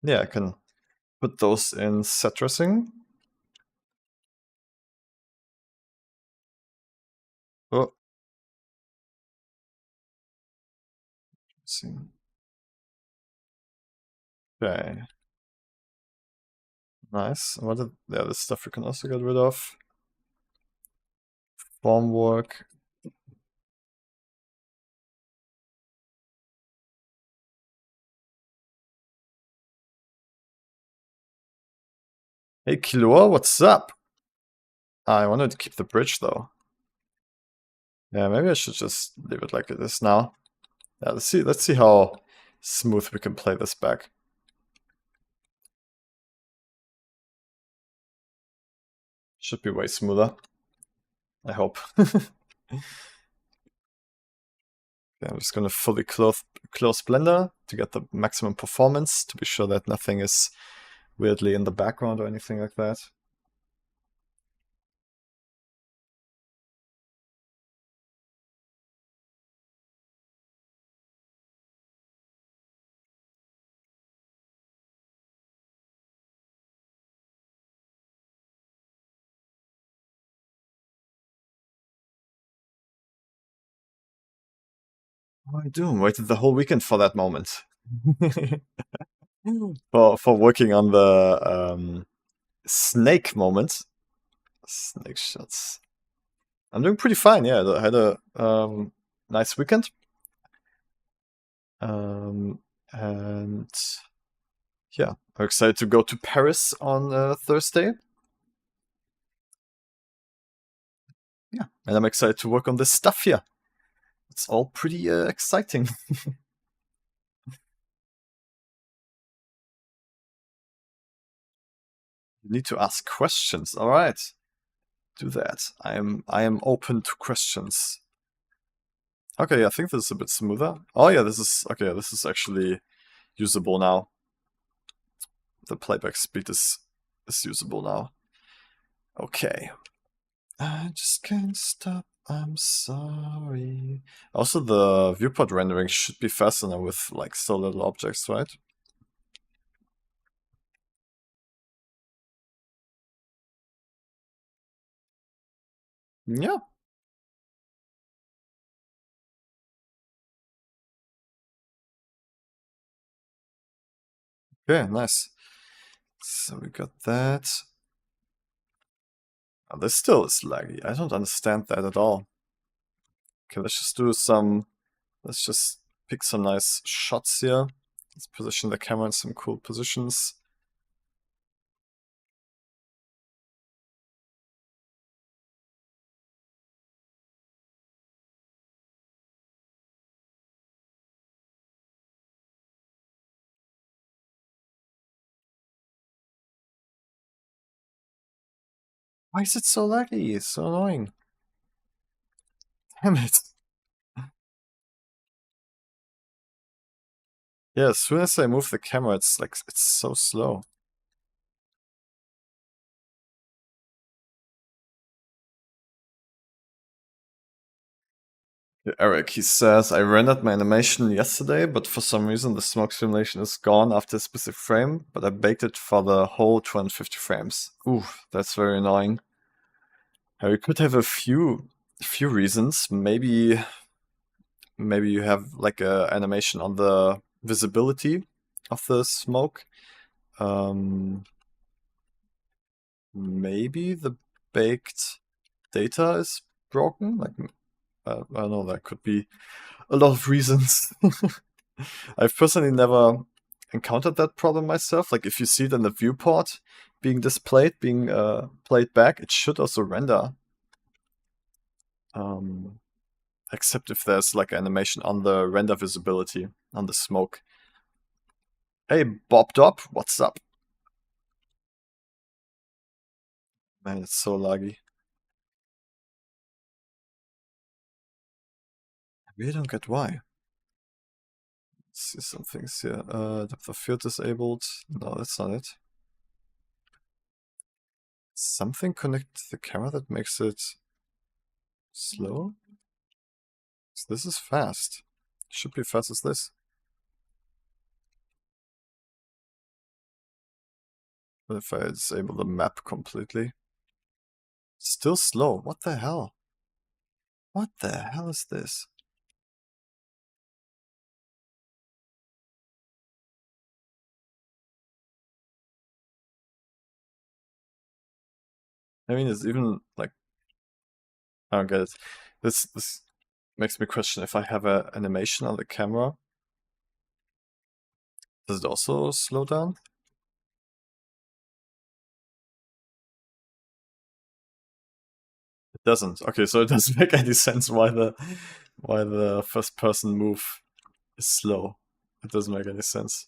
Yeah, I can put those in set dressing. Oh. Let's see. Okay. Nice. What are the other stuff we can also get rid of? Formwork. Hey Killua, what's up? I wanted to keep the bridge though. Yeah, maybe I should just leave it like it is now. Yeah, let's see how smooth we can play this back. Should be way smoother. I hope. Okay, I'm just gonna fully close Blender to get the maximum performance, to be sure that nothing is weirdly in the background or anything like that. What am I doing? Waited the whole weekend for that moment. for working on the snake moment. Snake shots. I'm doing pretty fine, yeah. I had a nice weekend. And yeah, I'm excited to go to Paris on Thursday. Yeah, and I'm excited to work on this stuff here. It's all pretty exciting. You need to ask questions, alright. do that. I am open to questions. Okay, I think this is a bit smoother. Oh yeah, this is okay. This is actually usable now. The playback speed is usable now. Okay. I just can't stop. I'm sorry. Also, the viewport rendering should be faster now with like so little objects, right? Yeah. Okay, nice. So we got that. Oh, this still is laggy. I don't understand that at all. Okay, let's just do some. Let's just pick some nice shots here. Let's position the camera in some cool positions. Why is it so laggy? It's so annoying. Damn it. Yeah, as soon as I move the camera, it's like, it's so slow. Yeah, Eric, he says, I rendered my animation yesterday, but for some reason the smoke simulation is gone after a specific frame, but I baked it for the whole 250 frames. Ooh, that's very annoying. We could have a few reasons. Maybe you have like a animation on the visibility of the smoke. Maybe the baked data is broken. Like I don't know. That could be a lot of reasons. I've personally never encountered that problem myself. Like if you see it in the viewport being displayed, being played back, it should also render. Except if there's like animation on the render visibility on the smoke. Hey, Bob Dop, what's up? Man, it's so laggy. I really don't get why. Let's see some things here. Depth of field disabled. No, that's not it. Something connected to the camera that makes it slow? So this is fast. Should be fast as this. But if I disable the map completely. Still slow. What the hell? What the hell is this? I mean, it's even like I don't get it. This makes me question if I have a animation on the camera. Does it also slow down? It doesn't. Okay, so it doesn't make any sense why the first person move is slow. It doesn't make any sense.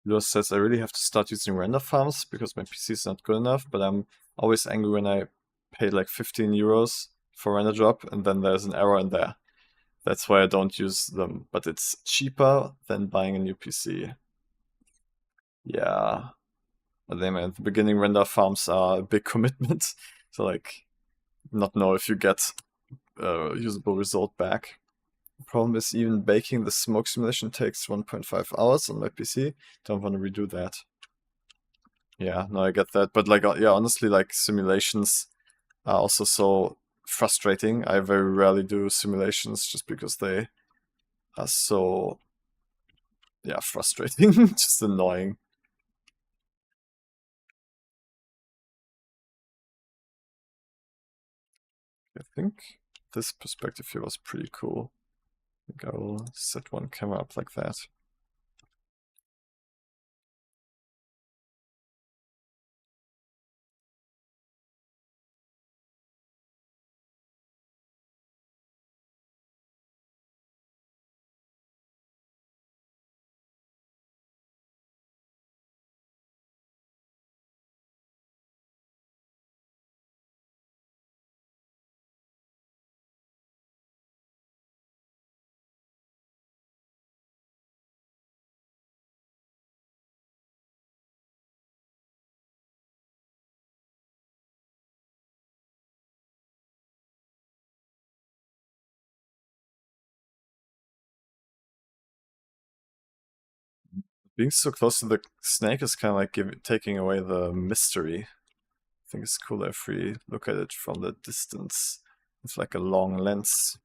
Lewis says I really have to start using render farms because my PC is not good enough, but I'm always angry when I pay like 15 euros for render drop and then there's an error in there. That's why I don't use them, but it's cheaper than buying a new PC. Yeah. But then at the beginning render farms are a big commitment. So like not know if you get a usable result back. The problem is even baking the smoke simulation takes 1.5 hours on my PC. Don't want to redo that. Yeah, no, I get that. But like, yeah, honestly, like simulations are also so frustrating. I very rarely do simulations just because they are so, yeah, frustrating, just annoying. I think this perspective here was pretty cool. I think I will set one camera up like that. Being so close to the snake is kind of like taking away the mystery. I think it's cooler if we look at it from the distance. It's like a long lens.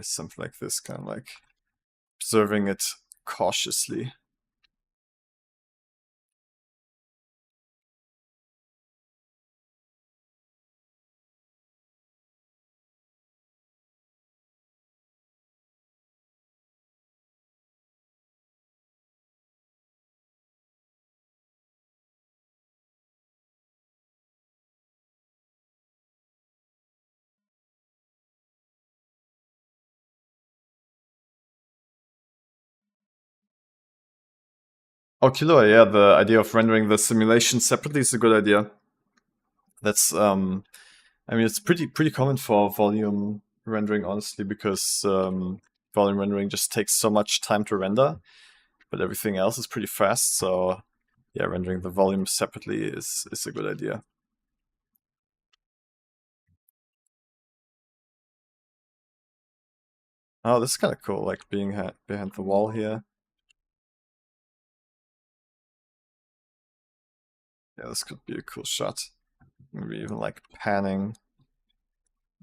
Something like this, kind of like observing it cautiously. Oh, Killua, yeah, the idea of rendering the simulation separately is a good idea. That's, I mean, it's pretty common for volume rendering, honestly, because volume rendering just takes so much time to render, but everything else is pretty fast. So, yeah, rendering the volume separately is a good idea. Oh, this is kind of cool, like being behind the wall here. Yeah, this could be a cool shot. Maybe even like panning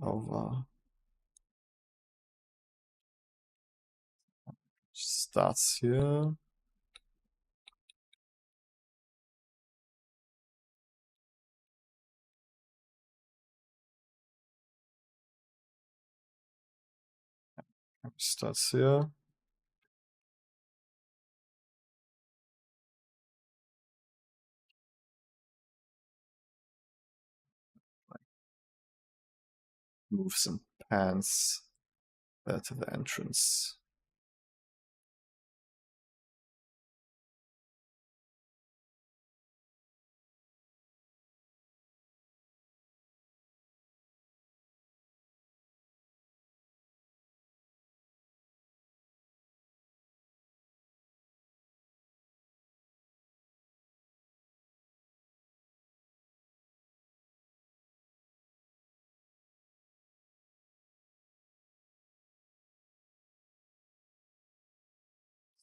over. Starts here. Starts here. Moves and pans there to the entrance.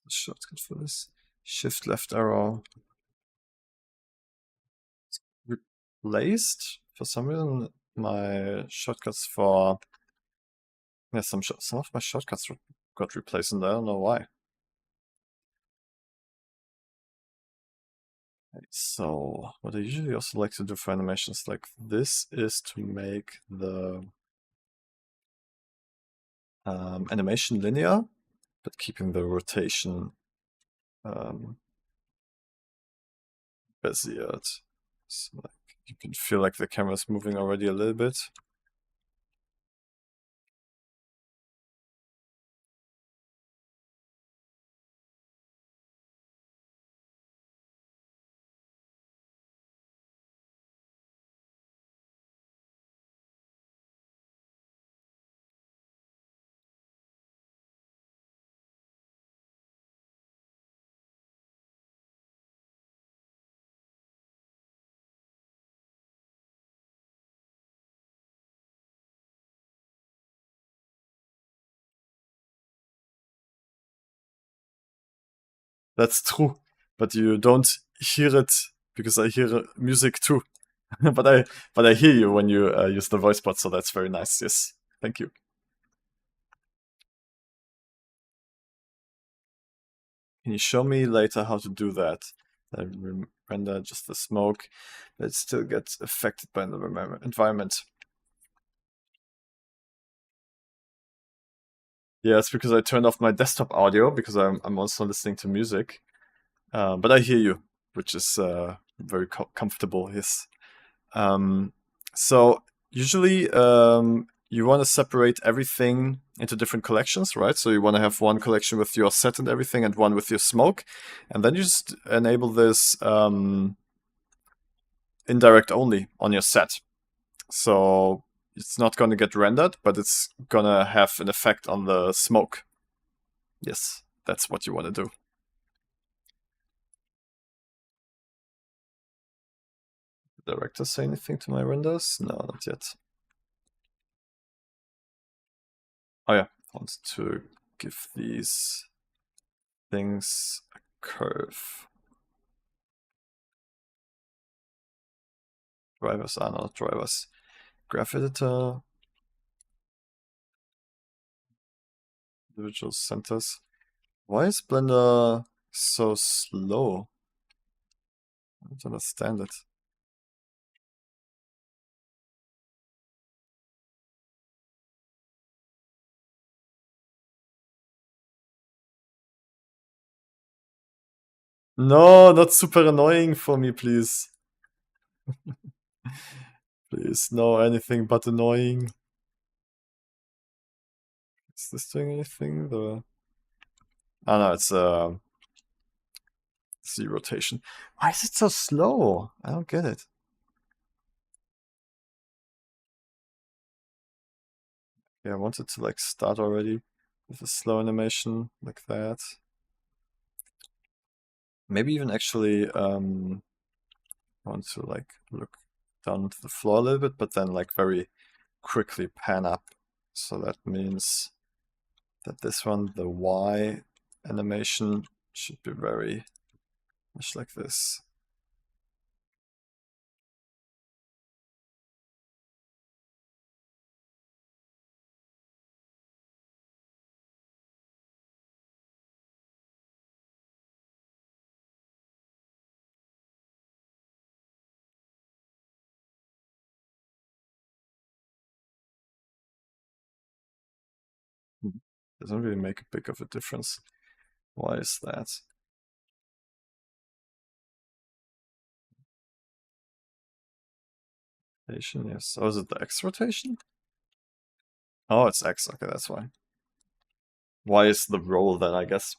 The shortcut for this. Shift left arrow. Replaced? For some reason, my shortcuts for... Yeah, some of my shortcuts got replaced and I don't know why. Okay, so, what I usually also like to do for animations like this is to make the animation linear, but keeping the rotation beziert. So like you can feel like the camera's moving already a little bit. That's true, but you don't hear it because I hear music too. but I hear you when you use the voice bot, so that's very nice. Yes, thank you. Can you show me later how to do that? I render just the smoke, but it still gets affected by the environment. Yeah, it's because I turned off my desktop audio because I'm also listening to music. But I hear you, which is very comfortable. Yes. So usually you want to separate everything into different collections, right? So you want to have one collection with your set and everything and one with your smoke. And then you just enable this indirect only on your set. So it's not gonna get rendered, but it's gonna have an effect on the smoke. Yes, that's what you want to do. Did the director say anything to my renders? No, not yet. Oh yeah, I want to give these things a curve. Drivers are not drivers. Graph editor. Individual centers. Why is Blender so slow? I don't understand it. No, not super annoying for me, please. Please, no, anything but annoying. Is this doing anything? Oh no, it's Z rotation. Why is it so slow? I don't get it. Yeah, I wanted to like start already with a slow animation like that. Maybe even actually want to like look down to the floor a little bit, but then like very quickly pan up. So that means that this one, the Y animation, should be very much like this. Doesn't really make a big of a difference. Why is that? Rotation, yes. Oh, is it the X rotation? Oh, it's X. Okay, that's why. Y is the roll then, I guess.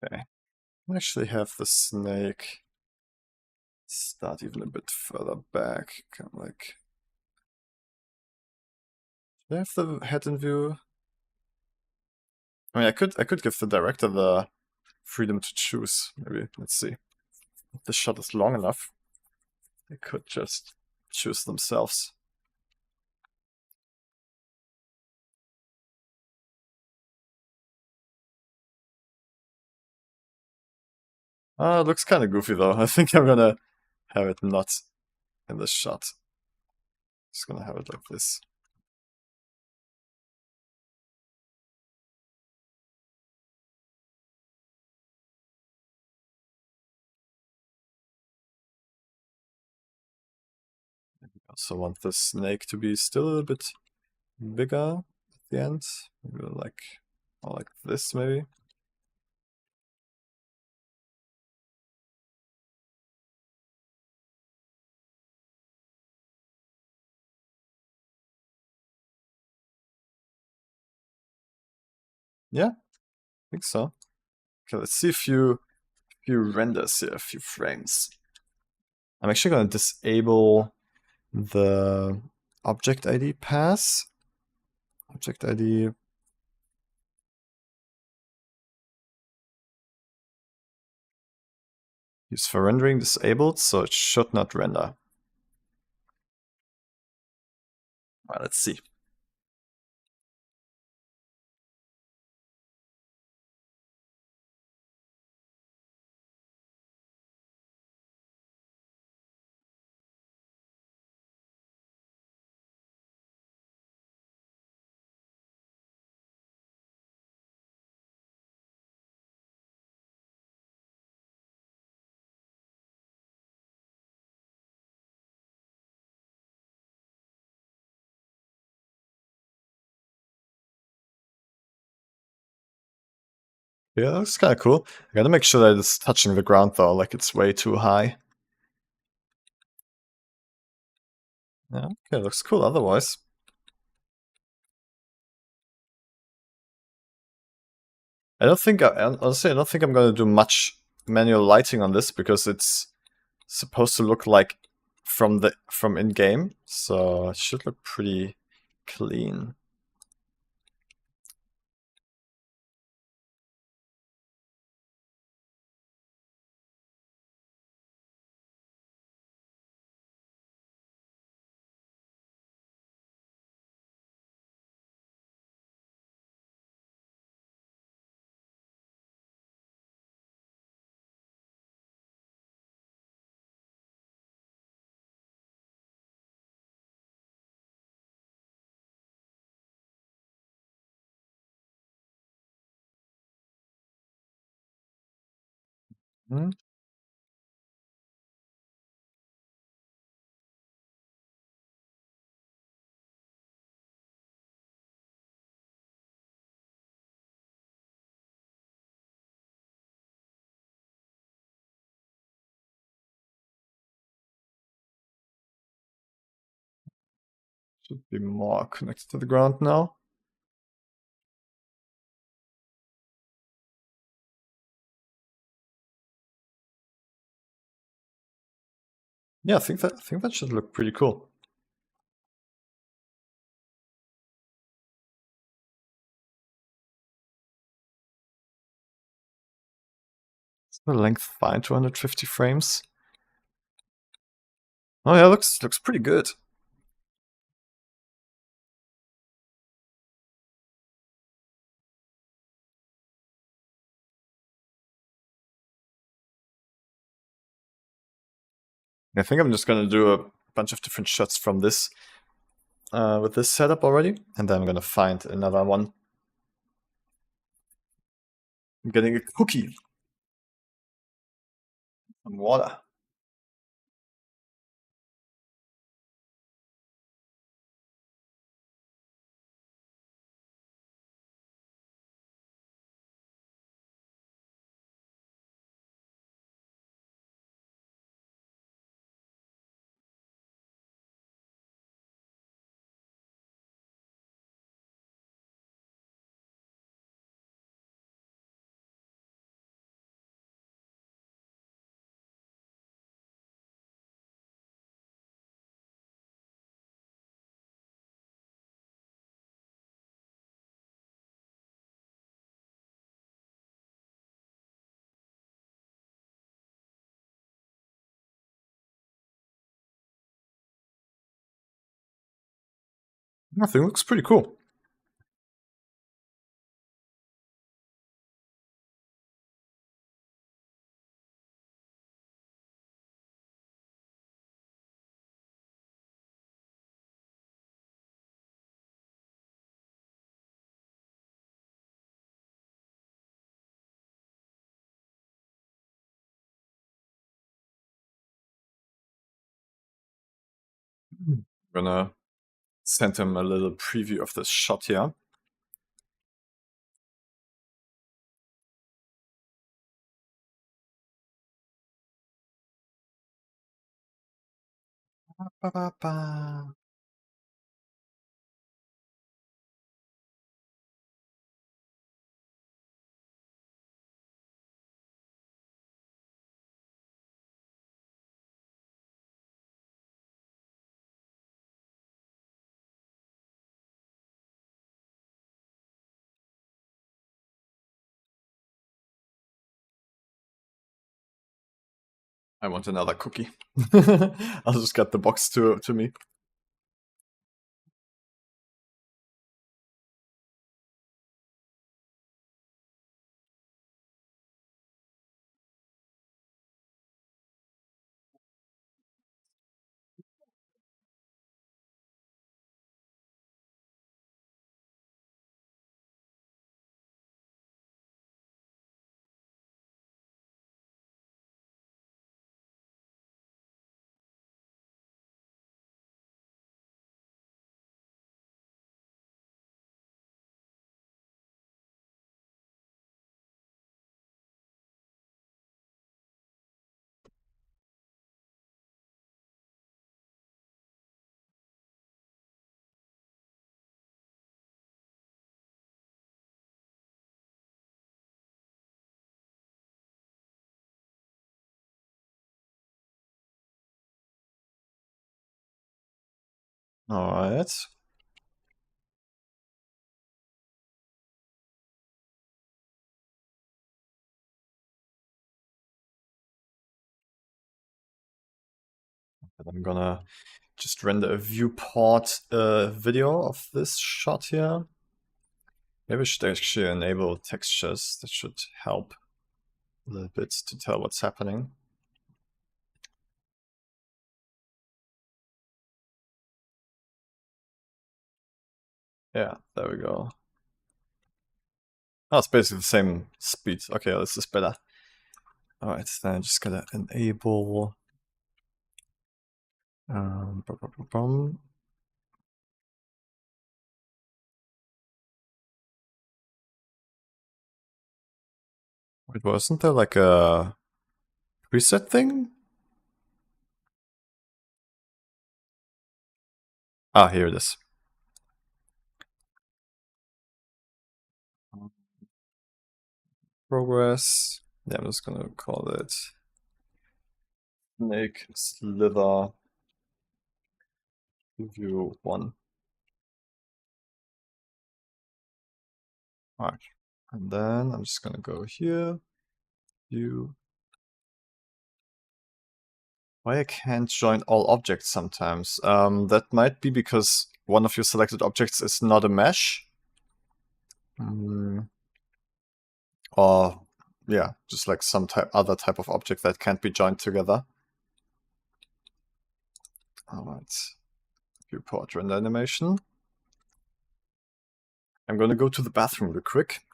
Okay. I actually have the snake start even a bit further back. Kind of like. Do I have the head in view? I mean, I could give the director the freedom to choose. Maybe let's see. If the shot is long enough, they could just choose themselves. It looks kind of goofy though. I think I'm gonna have it not in this shot. Just gonna have it like this. I also want the snake to be still a little bit bigger at the end. Maybe like more like this, maybe. Yeah, I think so. Okay, let's see a few renders here, a few frames. I'm actually gonna disable the object ID pass. Object ID. Use for rendering disabled, so it should not render. Alright, let's see. Yeah, that looks kind of cool. I gotta make sure that it's touching the ground though, like it's way too high. Yeah, okay, looks cool otherwise. Honestly, I don't think I'm gonna do much manual lighting on this because it's supposed to look like from in-game, so it should look pretty clean. Hmm? Should be more connected to the ground now. Yeah, I think that should look pretty cool. Is the length fine, 250 frames? Oh yeah, looks pretty good. I think I'm just gonna do a bunch of different shots from this with this setup already, and then I'm gonna find another one. I'm getting a cookie. Some water. I think it looks pretty cool. I'm gonna send him a little preview of this shot here. Ba, ba, ba. I want another cookie. I'll just get the box to me. Alright. I'm gonna just render a viewport video of this shot here. Maybe I should actually enable textures. That should help a little bit to tell what's happening. Yeah, there we go. Oh, it's basically the same speed. Okay, this is better. Alright, then I just gotta enable bum, bum, bum, bum. Wait, wasn't there like a preset thing? Ah, here it is. Progress. Yeah, I'm just gonna call it Snake Slither View 1. Alright. And then I'm just gonna go here. View. Why I can't join all objects sometimes? That might be because one of your selected objects is not a mesh. Or, yeah, just like some other type of object that can't be joined together. Alright. Viewport render animation. I'm gonna go to the bathroom real quick.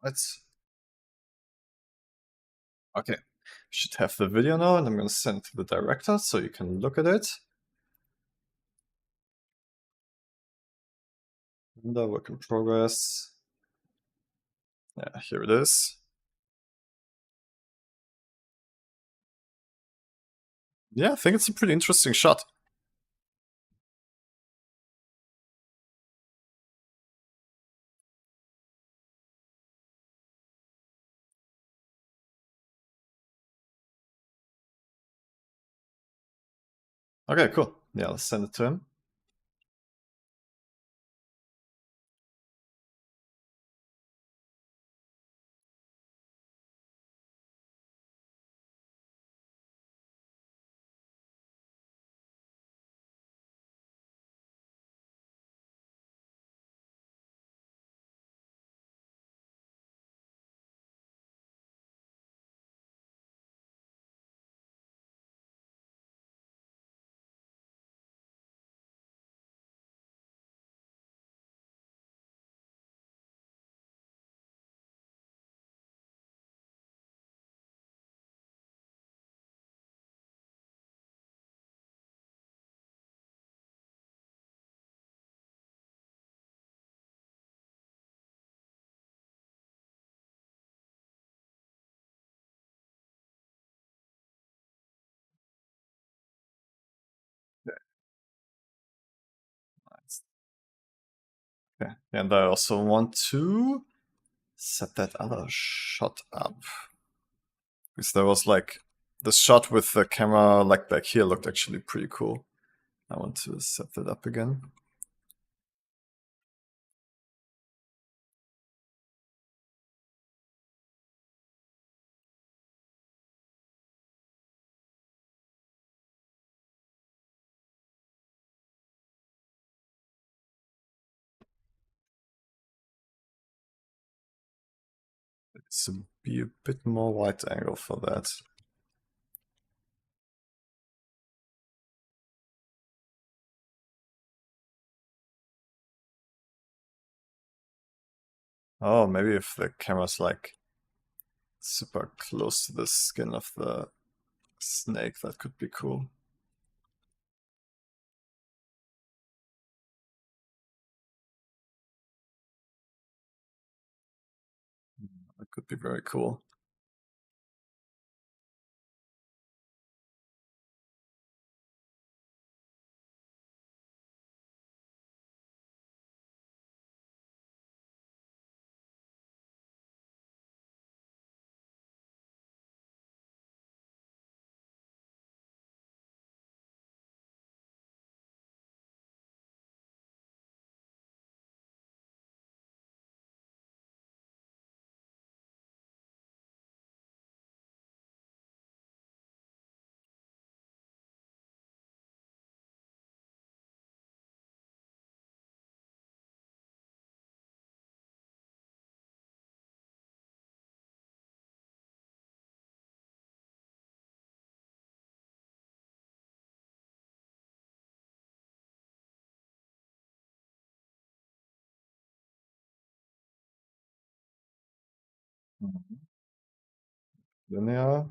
Let's. Okay. Should have the video now, and I'm gonna send it to the director so you can look at it. Render work in progress. Yeah, here it is. Yeah, I think it's a pretty interesting shot. Okay, cool. Yeah, let's send it to him. Okay, and I also want to set that other shot up. Because there was like, the shot with the camera like back here looked actually pretty cool. I want to set that up again. It's to be a bit more wide angle for that. Oh, maybe if the camera's like super close to the skin of the snake, that could be cool. That could be very cool. Linear.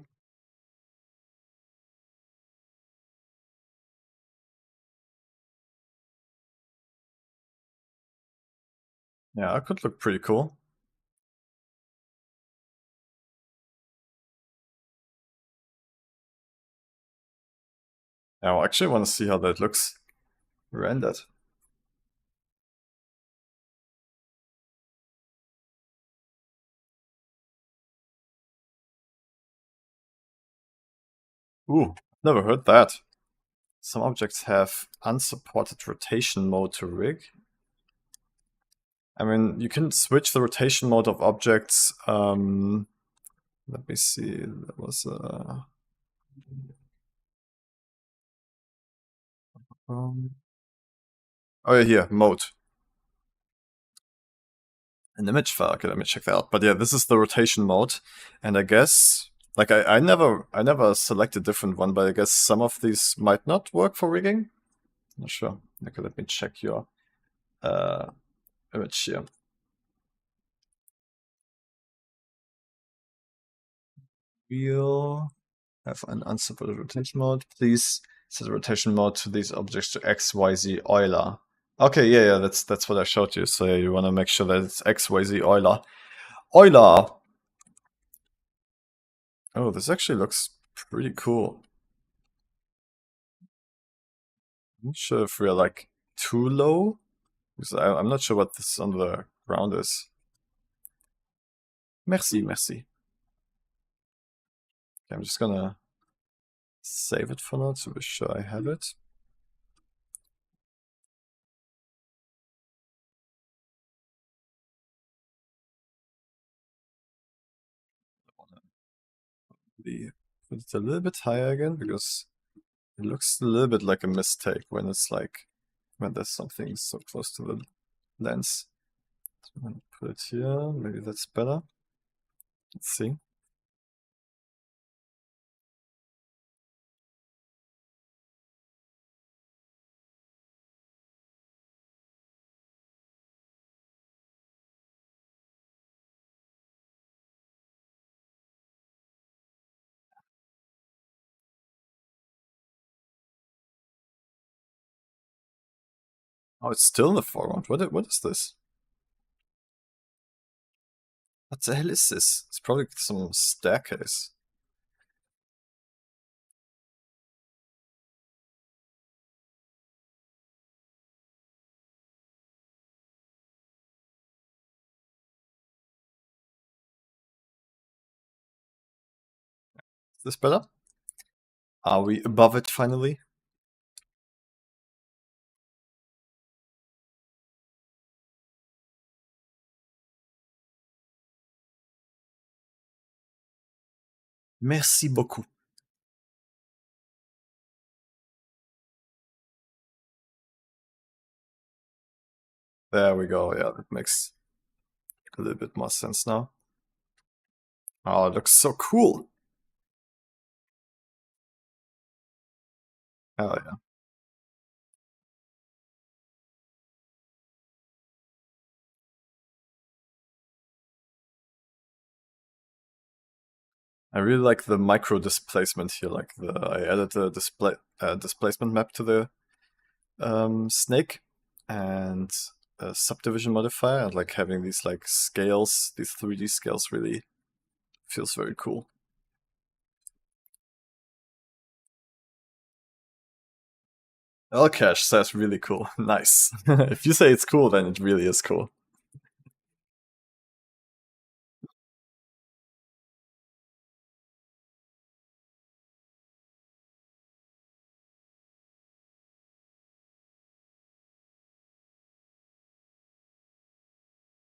Yeah, that could look pretty cool. Now, I actually want to see how that looks rendered. Ooh, never heard that. Some objects have unsupported rotation mode to rig. I mean, you can switch the rotation mode of objects. Let me see. That was oh yeah, here mode. An image file. Okay, let me check that out. But yeah, this is the rotation mode, and I guess like I never select a different one, but I guess some of these might not work for rigging. Not sure. Okay, let me check your image here. We'll have an unsupported rotation mode. Please set the rotation mode to these objects to XYZ Euler. Okay, yeah, that's what I showed you. So you want to make sure that it's XYZ Euler. Euler! Oh, this actually looks pretty cool. I'm not sure if we're like too low, because I'm not sure what this on the ground is. Merci, merci. Okay, I'm just gonna save it for now to be sure I have it. Put it a little bit higher again, because it looks a little bit like a mistake when it's like, when there's something so close to the lens. So I'm gonna put it here, maybe that's better. Let's see. Oh, it's still in the foreground. What is this? What the hell is this? It's probably some staircase. Is this better? Are we above it finally? Merci beaucoup. There we go. Yeah, that makes a little bit more sense now. Oh, it looks so cool. Hell yeah. I really like the micro displacement here. Like I added the displacement map to the snake and a subdivision modifier, and like having these like scales, these 3D scales, really feels very cool. Elcash says really cool. Nice. If you say it's cool, then it really is cool.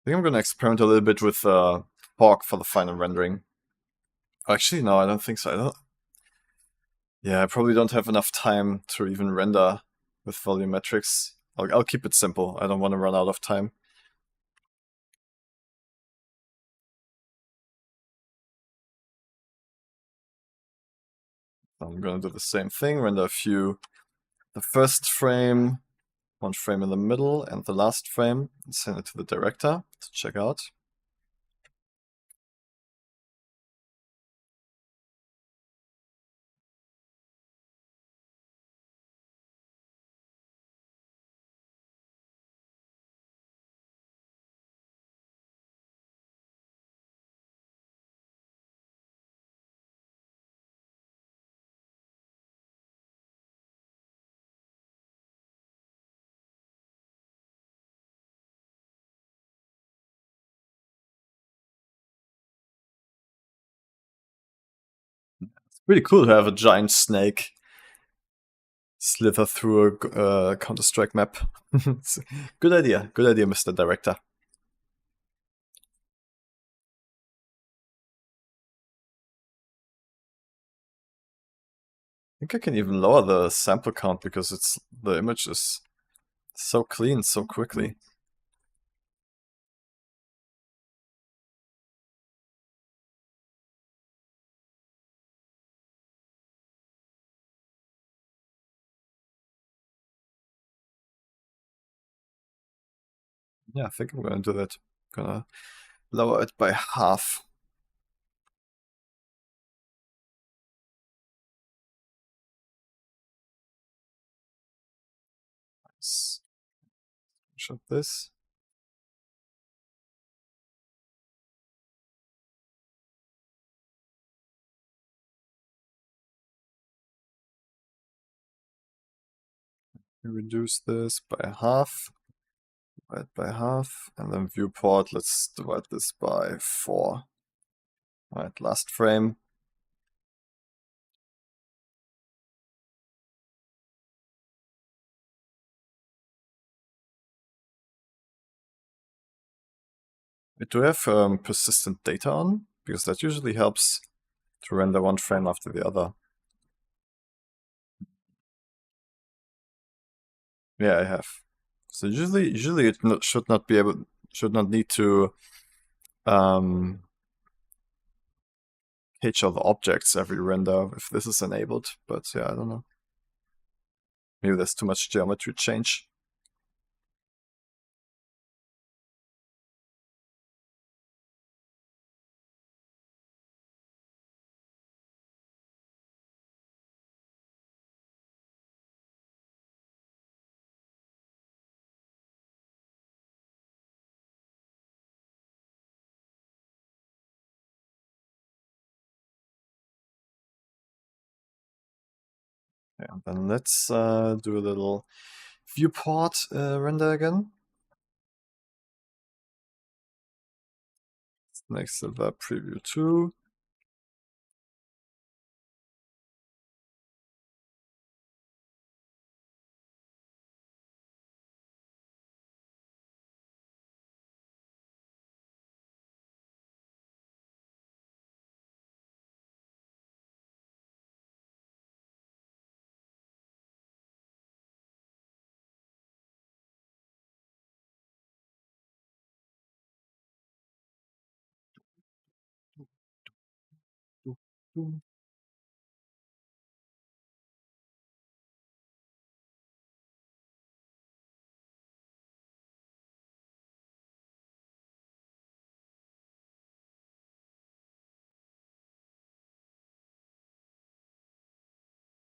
I think I'm gonna experiment a little bit with fog for the final rendering. Actually, no, I don't think so. I don't. Yeah, I probably don't have enough time to even render with volumetrics. I'll keep it simple. I don't want to run out of time. I'm gonna do the same thing, render a few, the first frame, one frame in the middle, and the last frame, and send it to the director to check out. It's pretty cool to have a giant snake slither through a Counter-Strike map. Good idea, Mr. Director. I think I can even lower the sample count because the image is so clean so quickly. Yeah, I think I'm gonna do that. Gonna lower it by half. Let's shut this. Reduce this by half. Divide by half, and then viewport, let's divide this by 4. Alright, last frame. Do I have persistent data on? Because that usually helps to render one frame after the other. Yeah, I have. So usually it should not need to catch all the objects every render if this is enabled. But yeah, I don't know. Maybe there's too much geometry change. Yeah, then let's do a little viewport render again. Next to the preview 2.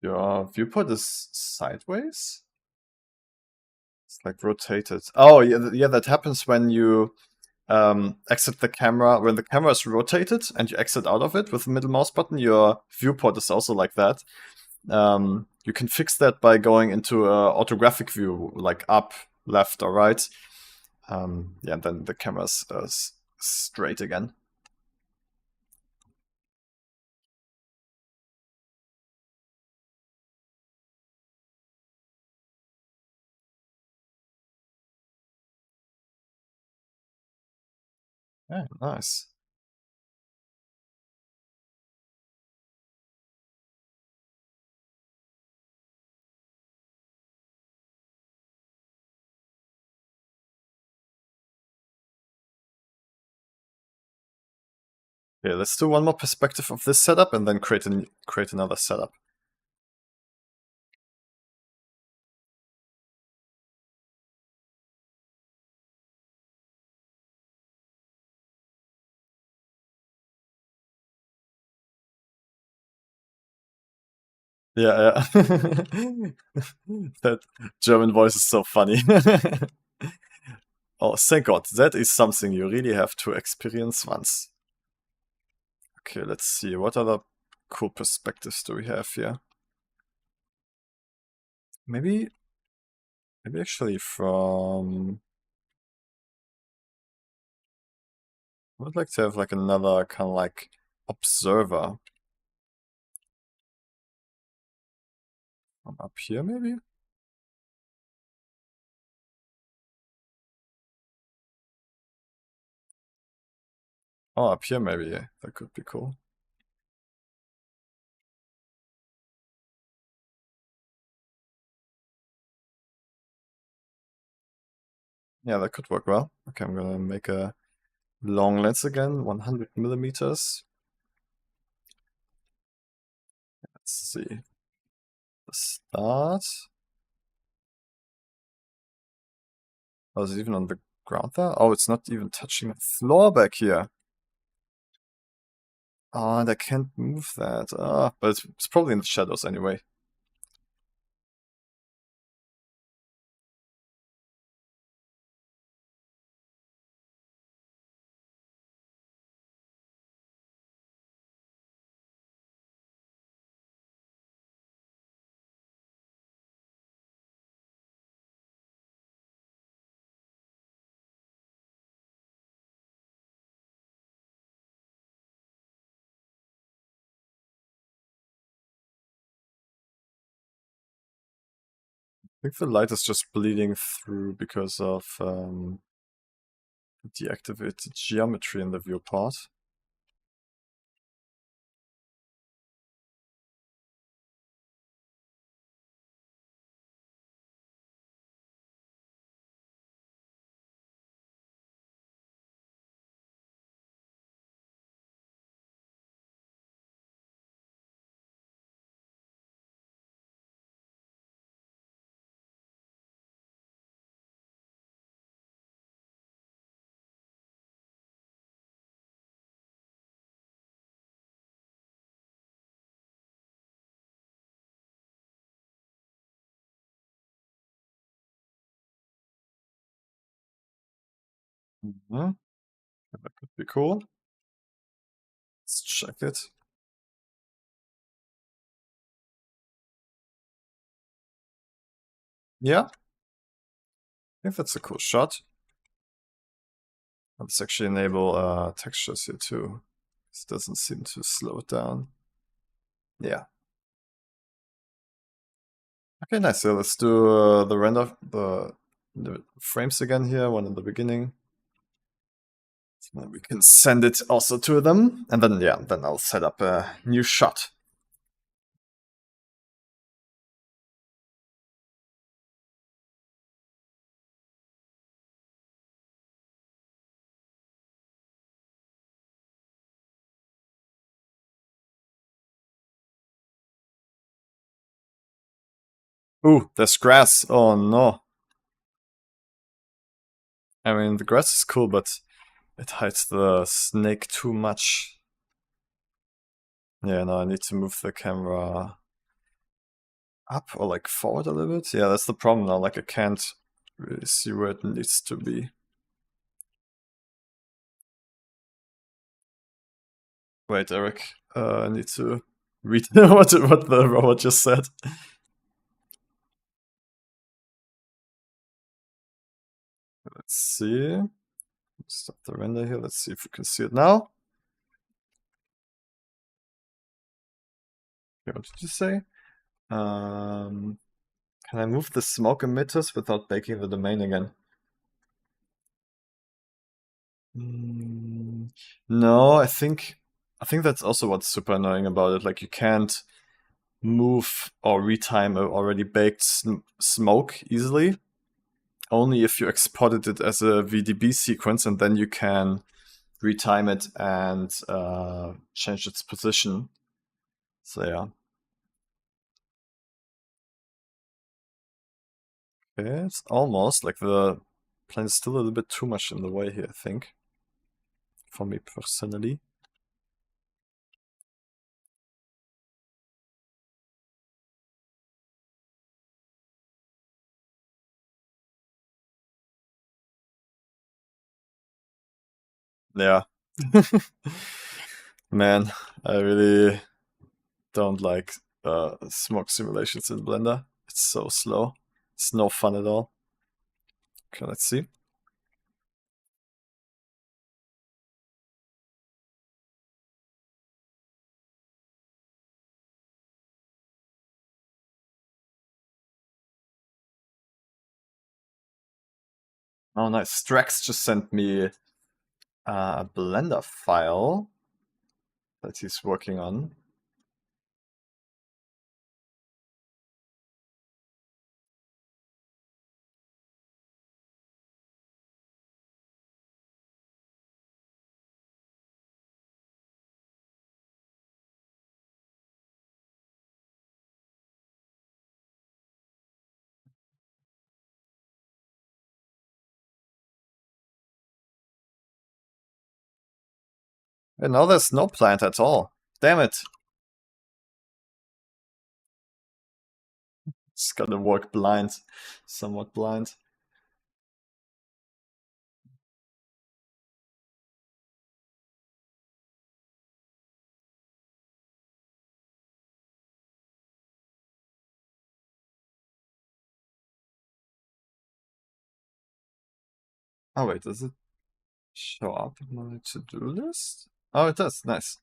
Your viewport is sideways? It's like rotated. Oh, yeah, yeah, that happens when you exit the camera. When the camera is rotated and you exit out of it with the middle mouse button, your viewport is also like that. You can fix that by going into orthographic view, like up, left, or right. Yeah, and then the camera's straight again. Yeah, nice. Yeah, let's do one more perspective of this setup and then create another setup. Yeah, yeah. That German voice is so funny. Oh, thank God, that is something you really have to experience once. Okay, let's see. What other cool perspectives do we have here? Maybe actually from... I would like to have like another kind of like observer. From up here, maybe? Oh, up here maybe. Yeah, that could be cool. Yeah, that could work well. Okay, I'm gonna make a long lens again, 100 millimeters. Let's see. The start. Oh, is it even on the ground there? Oh, it's not even touching the floor back here. Oh, and I can't move that. But it's probably in the shadows anyway. I think the light is just bleeding through because of deactivated geometry in the viewport. Mhm. That could be cool. Let's check it. Yeah, I think that's a cool shot. Let's actually enable textures here too. This doesn't seem to slow it down. Yeah. Okay, nice. So let's do the render, the frames again here, one in the beginning. So then we can send it also to them, and then yeah, then I'll set up a new shot. Ooh, there's grass. Oh no. I mean, the grass is cool, but it hides the snake too much. Yeah, no, I need to move the camera up or like forward a little bit. Yeah, that's the problem now. Like I can't really see where it needs to be. Wait, Eric. I need to read what the robot just said. Let's see. Stop the render here. Let's see if we can see it now. Okay, what did you say? Can I move the smoke emitters without breaking the domain again? No, I think that's also what's super annoying about it. Like you can't move or retime a already baked smoke easily. Only if you exported it as a VDB sequence, and then you can retime it and change its position. So yeah. Okay, it's almost like the plane is still a little bit too much in the way here, I think. For me personally. Yeah. Man, I really don't like smoke simulations in Blender. It's so slow. It's no fun at all. Okay, let's see. Oh, nice. Strax just sent me a Blender file that he's working on. And now there's no plant at all. Damn it. It's gonna work blind. Somewhat blind. Oh wait, does it show up in my to-do list? Oh, it does. Nice.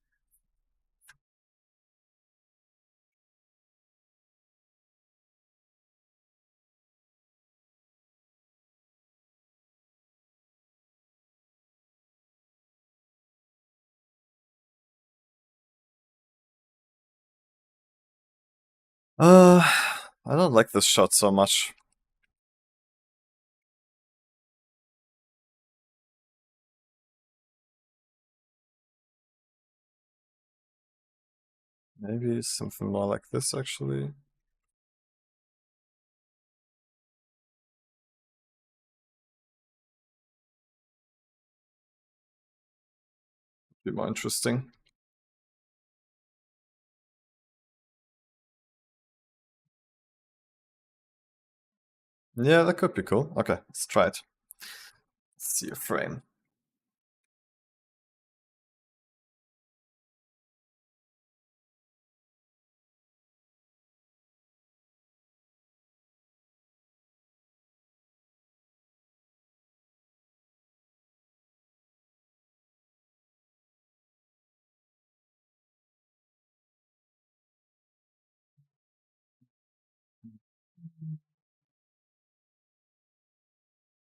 I don't like this shot so much. Maybe something more like this, actually. Be more interesting. Yeah, that could be cool. Okay, let's try it. Let's see a frame.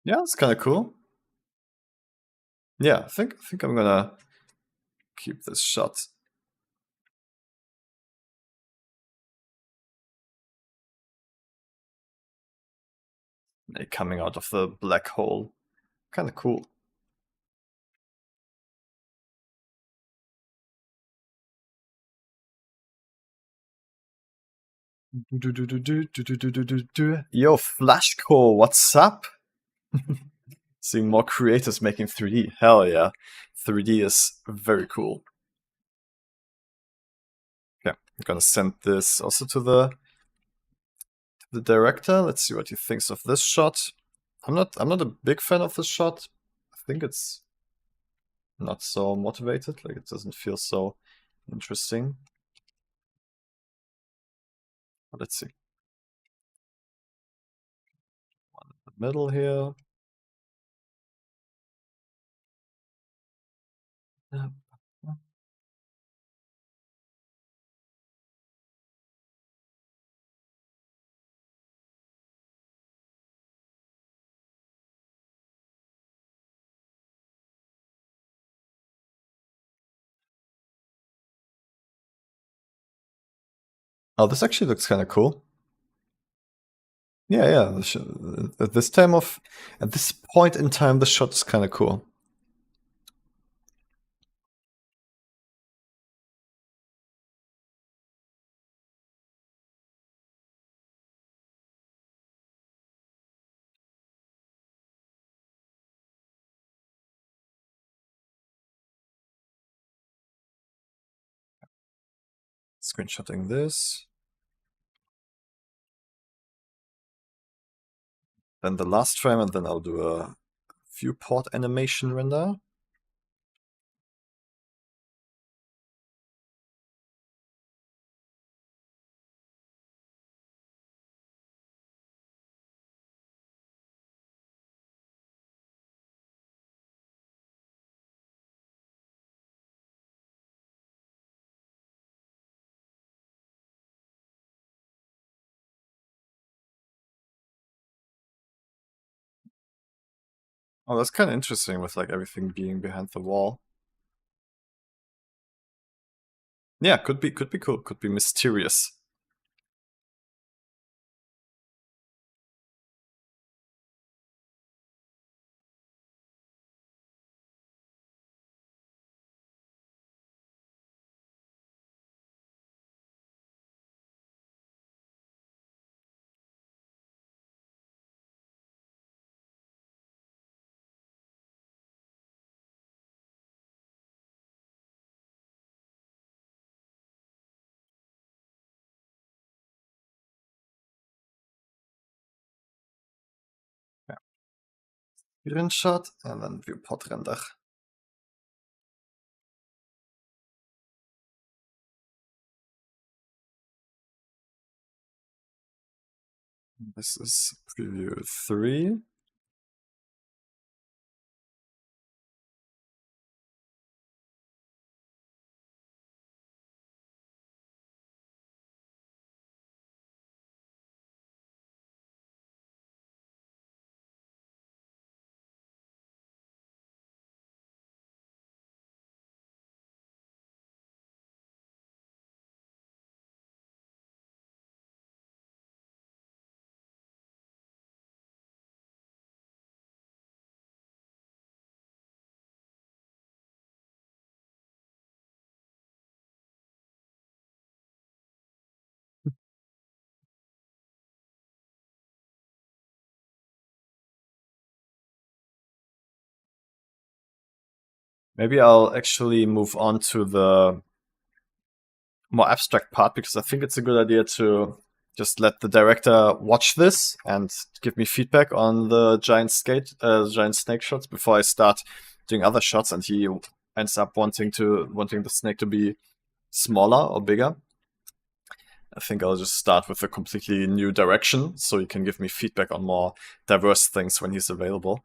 Yeah, it's kind of cool. Yeah, I think I'm gonna keep this shot. Coming out of the black hole. Kind of cool. Yo, Flashcore, what's up? Seeing more creators making 3D. Hell yeah. 3D is very cool. Okay, I'm gonna send this also to the director. Let's see what he thinks of this shot. I'm not a big fan of this shot. I think it's not so motivated, like it doesn't feel so interesting. But let's see. One in the middle here. Oh, this actually looks kind of cool. Yeah, yeah. At this point in time, the shot is kind of cool. Screenshotting this. Then the last frame, and then I'll do a viewport animation render. Oh, that's kind of interesting with like everything being behind the wall. Yeah, could be cool. Could be mysterious. Ja. Screenshot and then viewport render. This is preview 3. Maybe I'll actually move on to the more abstract part because I think it's a good idea to just let the director watch this and give me feedback on the giant snake shots before I start doing other shots, and he ends up wanting the snake to be smaller or bigger. I think I'll just start with a completely new direction so he can give me feedback on more diverse things when he's available.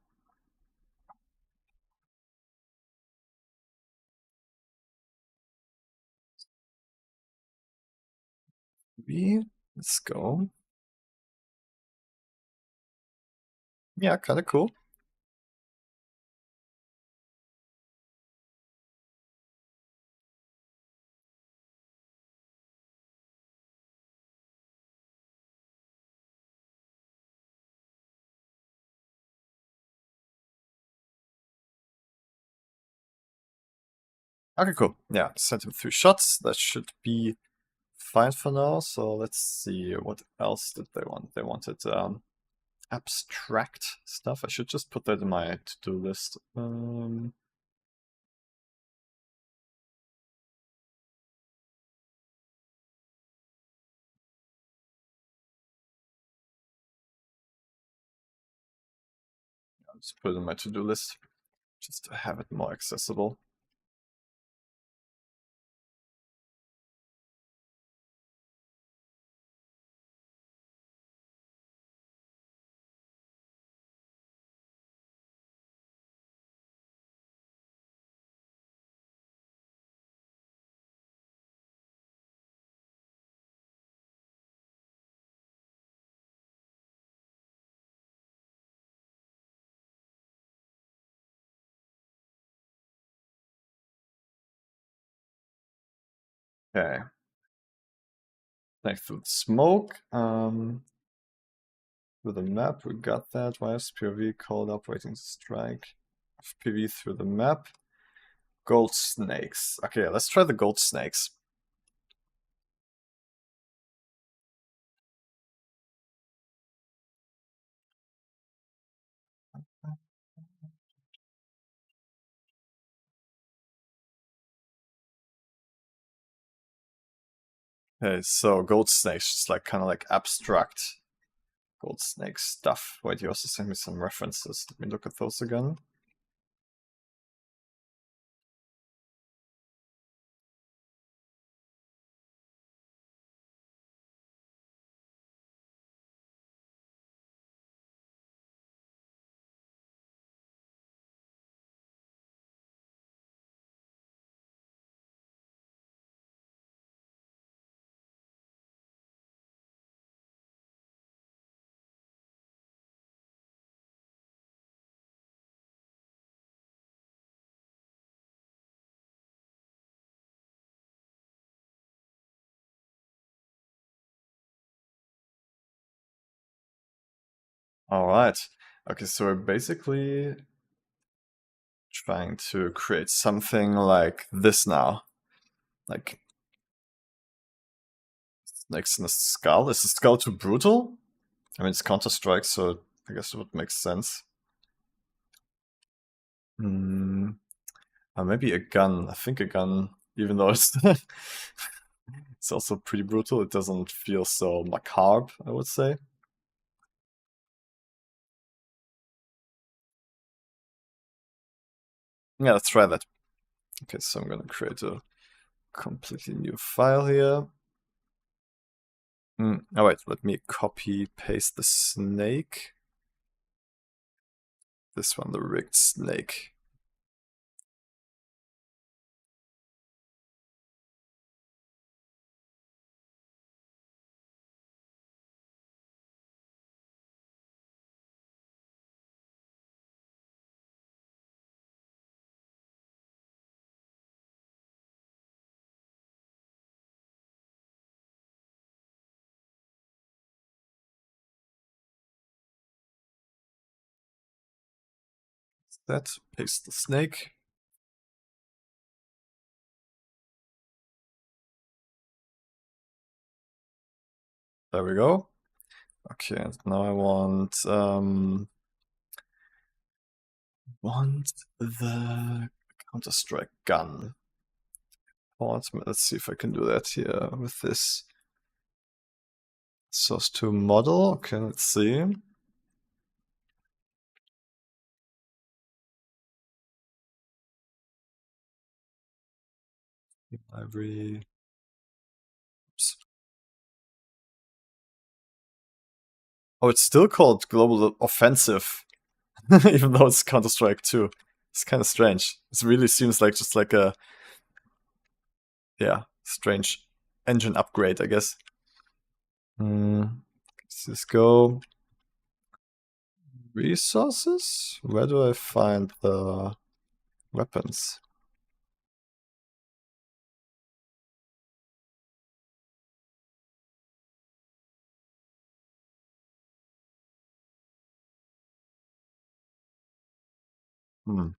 Let's go. Yeah, kind of cool. Okay, cool. Yeah, sent him 3 shots. That should be fine for now. So let's see, what else did they want? They wanted abstract stuff. I should just put that in my to-do list. I'll just put it in my to-do list just to have it more accessible. Okay. Next to the smoke. With the map, we got that. Wires POV called up waiting to strike. PV through the map. Gold snakes. Okay, let's try the gold snakes. Okay, so gold snakes, just like kind of like abstract gold snake stuff. Wait, you also sent me some references. Let me look at those again. All right. Okay, so we're basically trying to create something like this now. Like snakes in a skull. Is the skull too brutal? I mean, it's Counter-Strike, so I guess it would make sense. Maybe a gun. I think a gun, even though it's it's also pretty brutal, it doesn't feel so macabre, I would say. Yeah, let's try that. Okay, so I'm gonna create a completely new file here. Oh wait, let me copy paste the snake. This one, the rigged snake. That, paste the snake. There we go. Okay, and now I want the Counter-Strike gun. Let's see if I can do that here with this source to model. Okay, let's see. Library. Oops. Oh, it's still called Global Offensive, even though it's Counter-Strike 2. It's kind of strange. It really seems like just like a, yeah, strange engine upgrade, I guess. Let's just go. Resources? Where do I find the weapons? Hmm.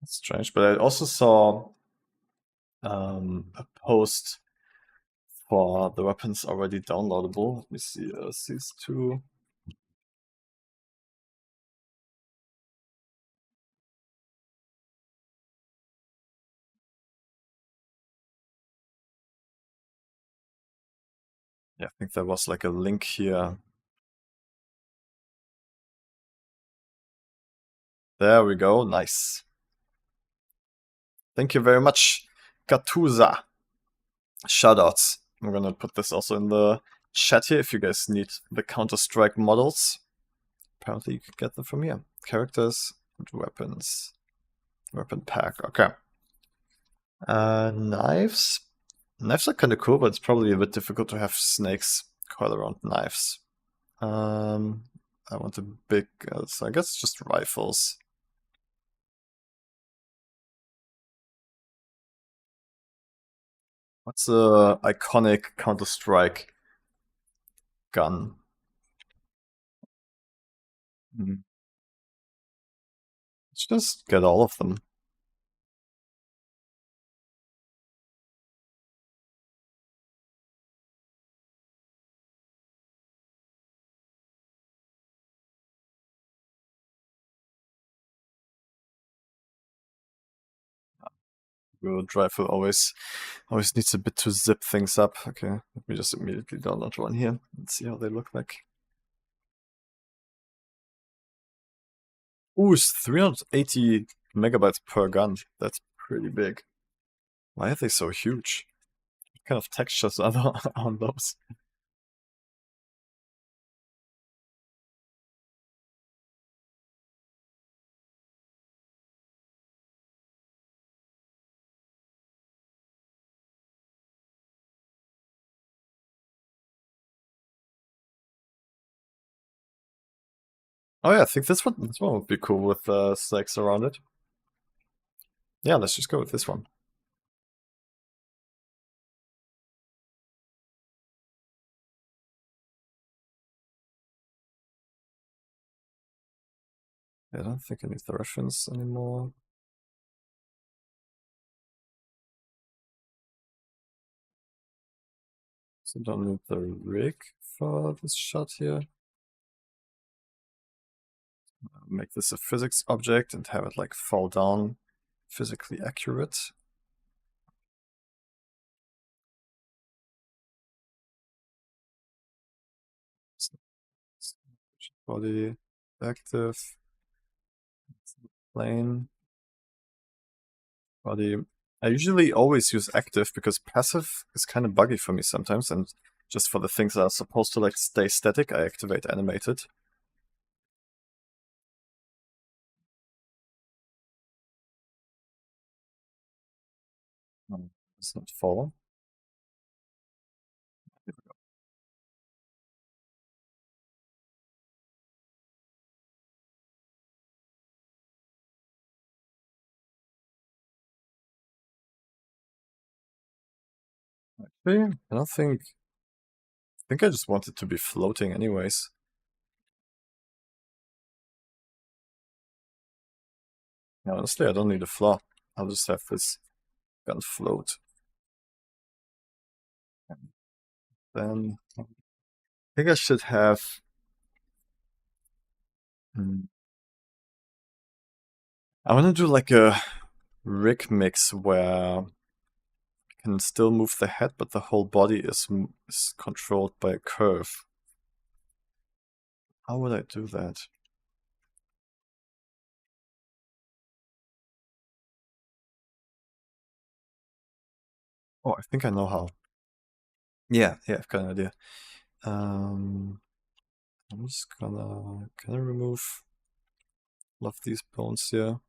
That's strange, but I also saw a post for the weapons already downloadable. Let me see, these two. Yeah, I think there was like a link here. There we go, nice. Thank you very much, Katuza. Shoutouts. I'm gonna put this also in the chat here if you guys need the Counter-Strike models. Apparently you can get them from here. Characters and weapons. Weapon pack, okay. Knives. Knives are kind of cool, but it's probably a bit difficult to have snakes coil around knives. I want a big, so I guess just rifles. What's a iconic Counter-Strike gun? Let's just get all of them. Reload rifle always needs a bit to zip things up. Okay, let me just immediately download one here and see how they look like. Ooh, it's 380 megabytes per gun. That's pretty big. Why are they so huge? What kind of textures are there on those? Oh yeah, I think this one would be cool with snakes around it. Yeah, let's just go with this one. I don't think I need the reference anymore. So don't need the rig for this shot here. Make this a physics object and have it like fall down physically accurate. Body active, plane, body. I usually always use active because passive is kind of buggy for me sometimes, and just for the things that are supposed to like stay static, I activate animated. It's not fall. Here we go. Actually, I don't think. I think I just want it to be floating anyways. Yeah, honestly, I don't need a flaw. I'll just have this gun float. And then I think I should have. I want to do like a rig mix where I can still move the head, but the whole body is controlled by a curve. How would I do that? Oh, I think I know how. Yeah, I've got an idea. I'm just gonna, can I remove all of these bones here?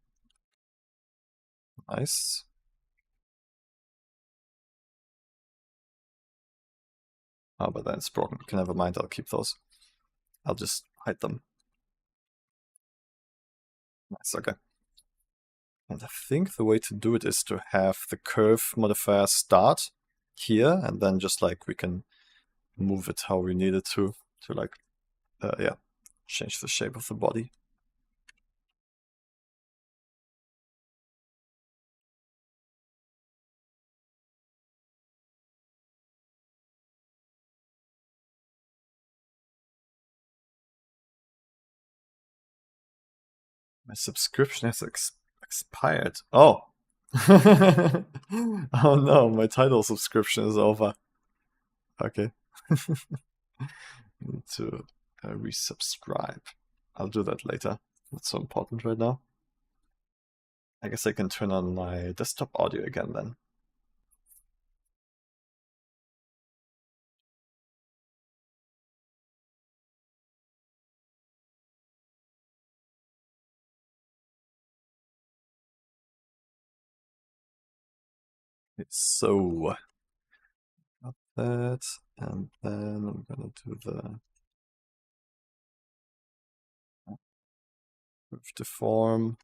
Nice. Oh, but then it's broken. Okay, never mind, I'll keep those. I'll just hide them. Nice, okay. And I think the way to do it is to have the curve modifier start here, and then just like we can move it how we need it to like, yeah, change the shape of the body. My subscription has expired. Oh. Oh no, my title subscription is over. Okay. Need to resubscribe. I'll do that later. Not so important right now. I guess I can turn on my desktop audio again then. So, got that, and then I'm gonna do the move the form.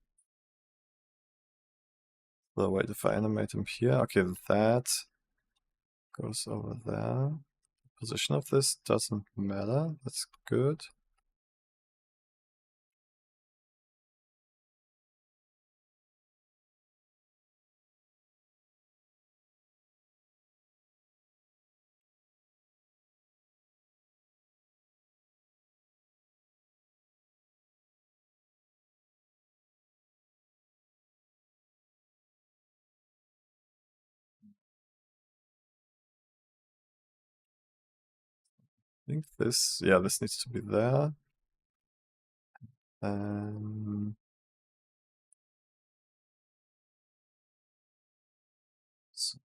So wait, if I animate him here, okay, that goes over there. Position of this doesn't matter. That's good. I think this, yeah, this needs to be there. So,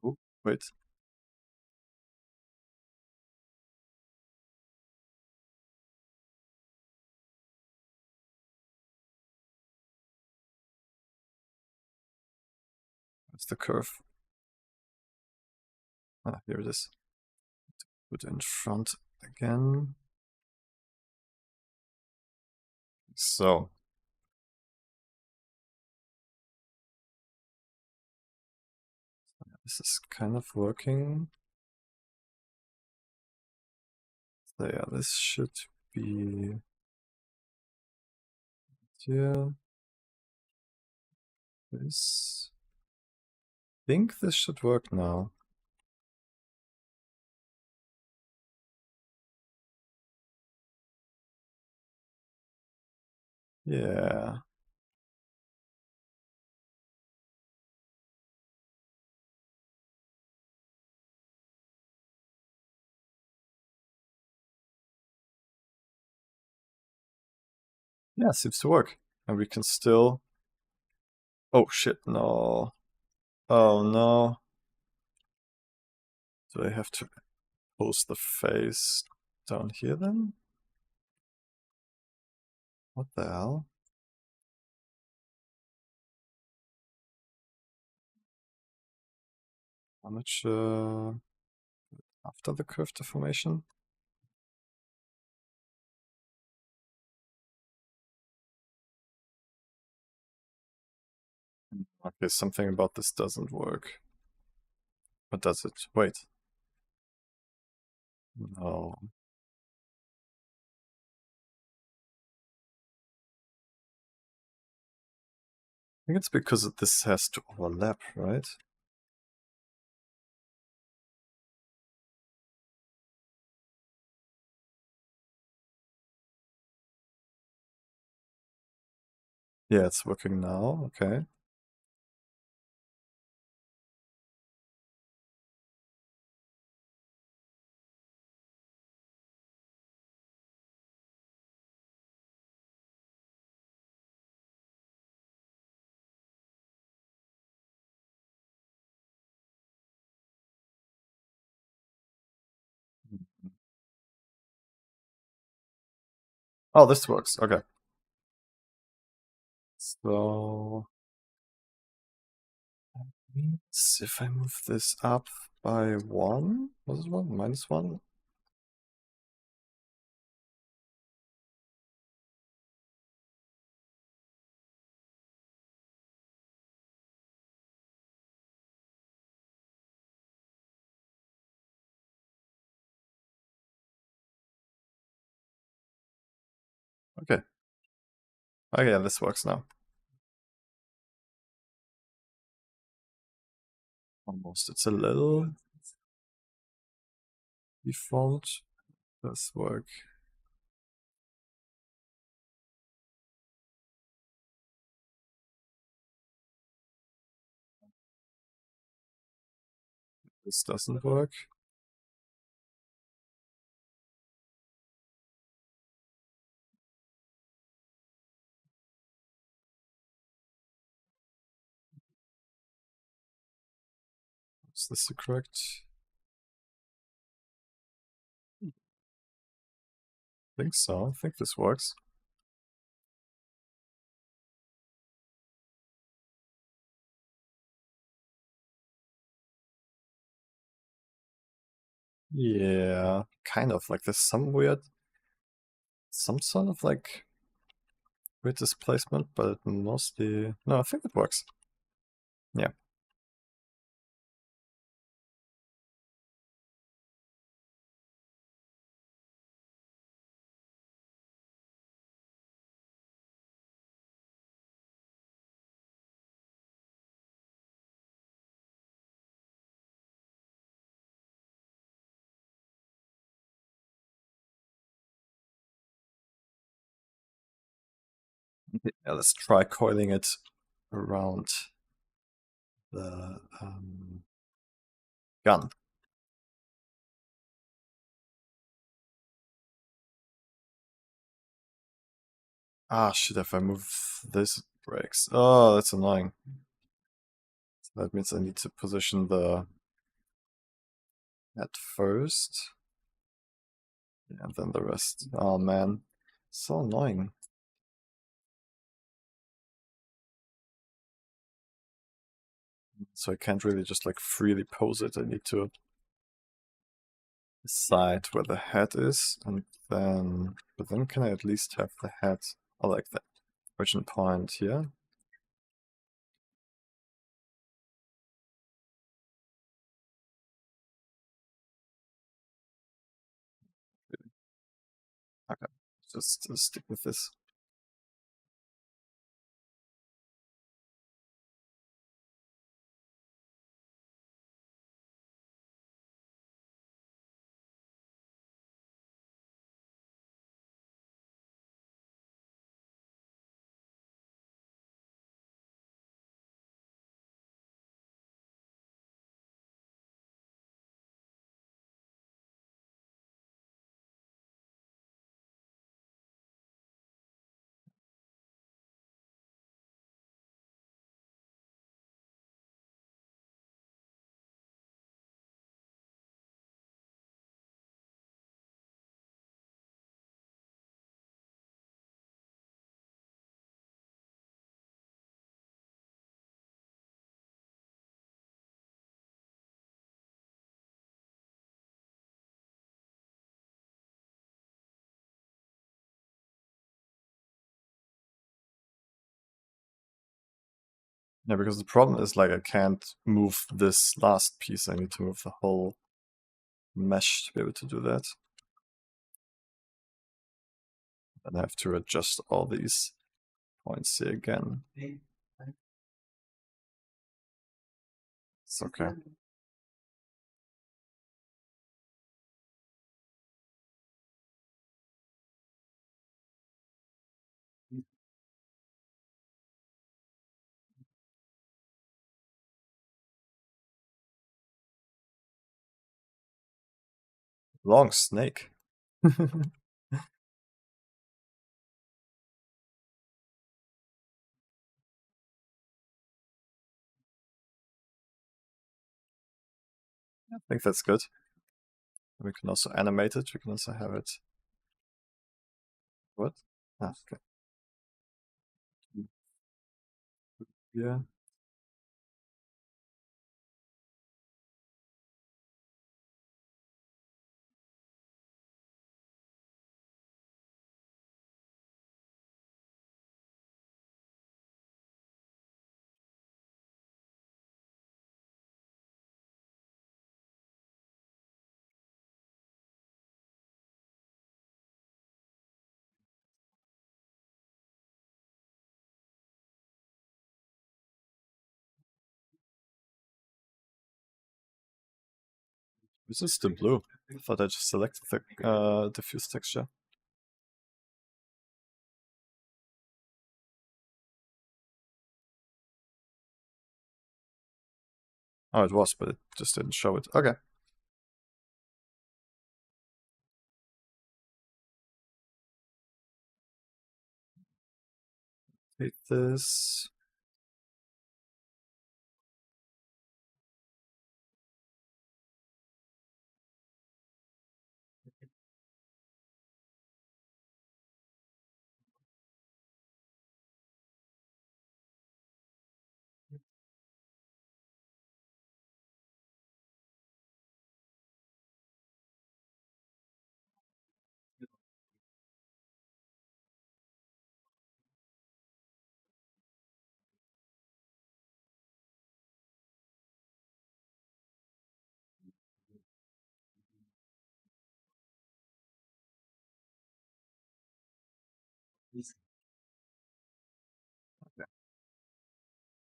oh, wait. What's the curve? Ah, here it is. Put it in front again. So. This is kind of working. So yeah, this should be here. This. I think this should work now. Yeah. Yeah, seems to work. And we can still. Oh shit, no. Oh no. Do I have to post the face down here then? What the hell? How much after the curve deformation? Okay, something about this doesn't work. What does it? Wait. No. I think it's because this has to overlap, right? Yeah, it's working now. Okay. Oh, this works. Okay. So that means if I move this up by 1, was it 1? -1? Okay. Oh yeah, this works now. Almost. It's a little default. Does work. This doesn't work. Is this the correct? I think so. I think this works. Yeah, kind of like there's some sort of like weird displacement, but mostly, no, I think it works. Yeah. Yeah, let's try coiling it around the gun. Ah, shit, if I move this, it breaks. Oh, that's annoying. So that means I need to position the head first. And then the rest. Oh man, so annoying. So I can't really just like freely pose it. I need to decide where the head is, and then, but then can I at least have the head, or like the origin point here? Okay, just stick with this. Yeah, because the problem is like I can't move this last piece. I need to move the whole mesh to be able to do that. And I have to adjust all these points here again. It's okay. Long snake. I think that's good. We can also animate it. We can also have it. What? Ah, okay. Yeah. This is the blue. I thought I just selected the diffuse texture. Oh, it was, but it just didn't show it. Okay. Take this.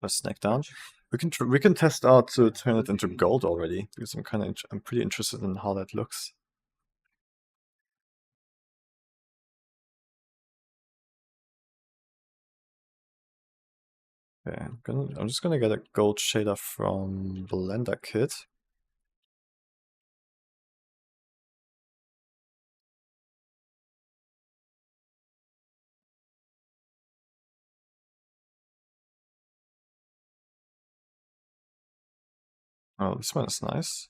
Let's snack down. We can test out to turn it into gold already because I'm pretty interested in how that looks. Okay, I'm just gonna get a gold shader from Blender Kit. Oh, this one is nice.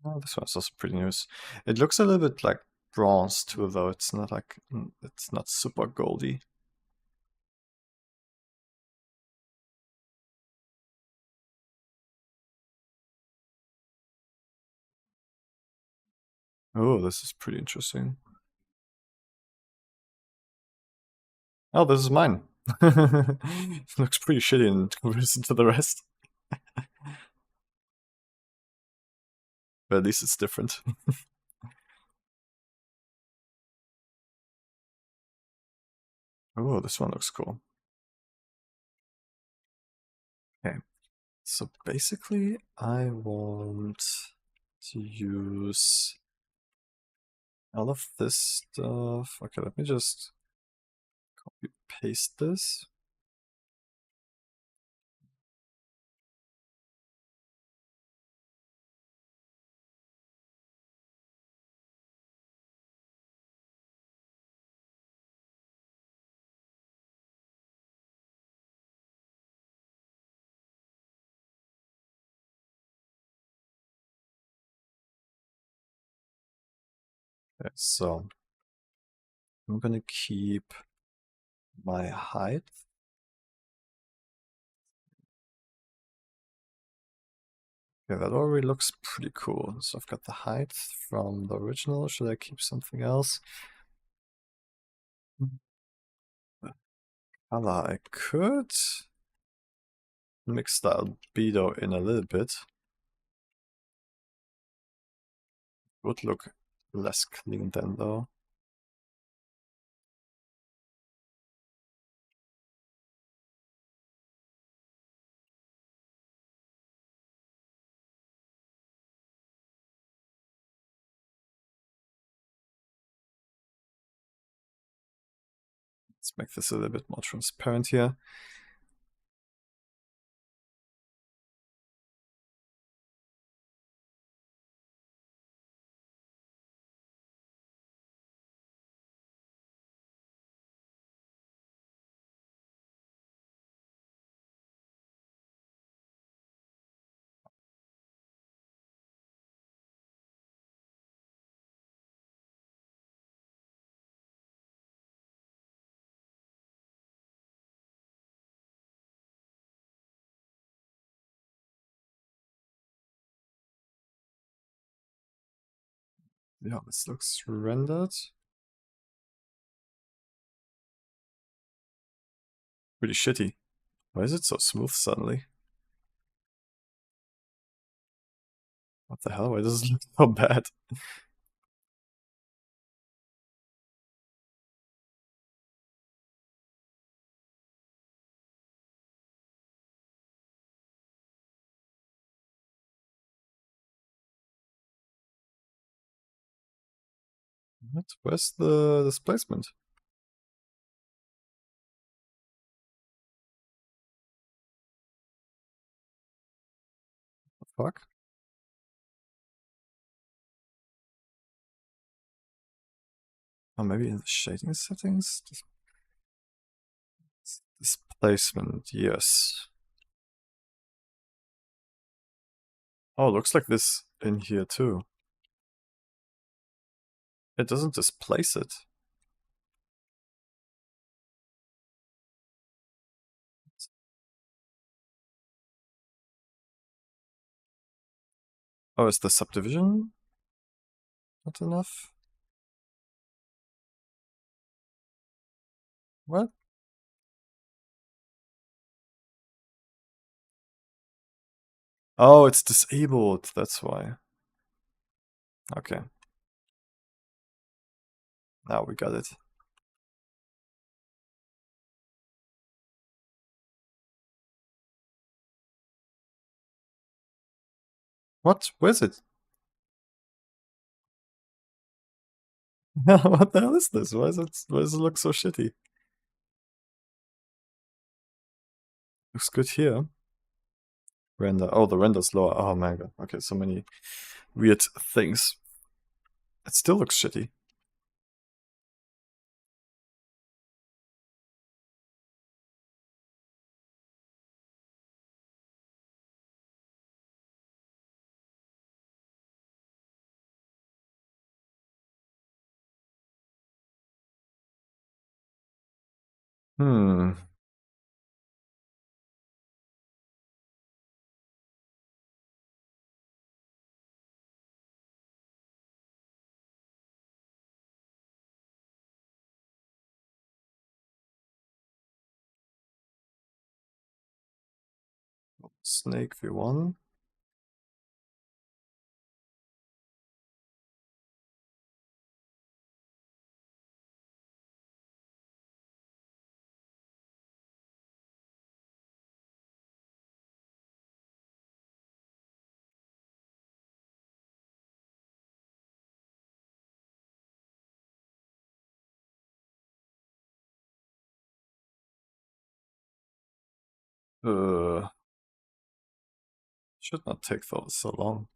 Oh, this one's also pretty nice. It looks a little bit like bronze too, though. It's not like it's not super goldy. Oh, this is pretty interesting. Oh, this is mine. It looks pretty shitty in comparison to the rest. But at least it's different. Oh, this one looks cool. Okay, so basically I want to use all of this stuff. Okay, let me just copy paste this. Okay, so I'm gonna keep my height. Yeah, that already looks pretty cool. So I've got the height from the original. Should I keep something else? The color, I could mix the albedo in a little bit. Would look less clean then though. Let's make this a little bit more transparent here. Yeah, this looks rendered. Pretty shitty. Why is it so smooth suddenly? What the hell? Why does it look so bad? What? Where's the displacement? fuck? Oh, maybe in the shading settings? Displacement, yes. Oh, looks like this in here too. It doesn't displace it. Oh, is the subdivision not enough? What? Oh, it's disabled, that's why. Okay. Now we got it. What? Where's it? What the hell is this? Why does it look so shitty? Looks good here. Render. Oh, the render's lower. Oh my god. Okay, so many weird things. It still looks shitty. Hmm. Snake V1. Should not take so long.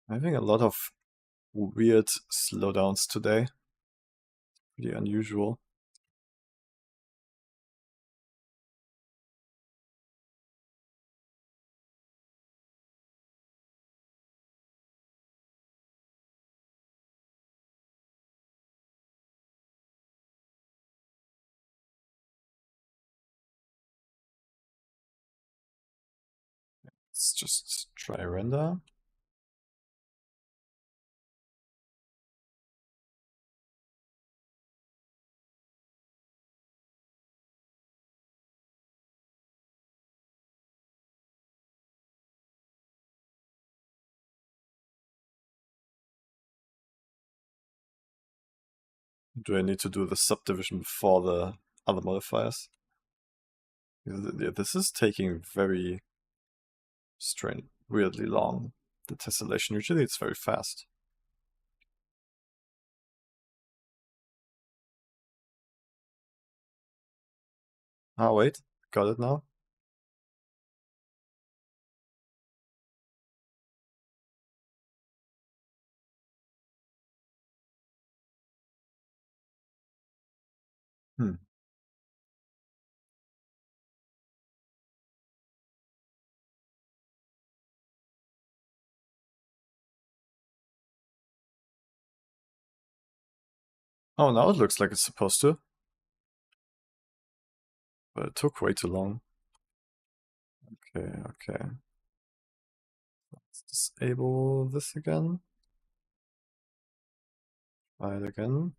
I'm having a lot of weird slowdowns today. Pretty unusual. Let's just try render. Do I need to do the subdivision before the other modifiers? Yeah, this is taking very strange, weirdly long. The tessellation, usually it's very fast. Ah, wait, got it now. Hmm. Oh, now it looks like it's supposed to. But it took way too long. Okay, okay. Let's disable this again. Try it again.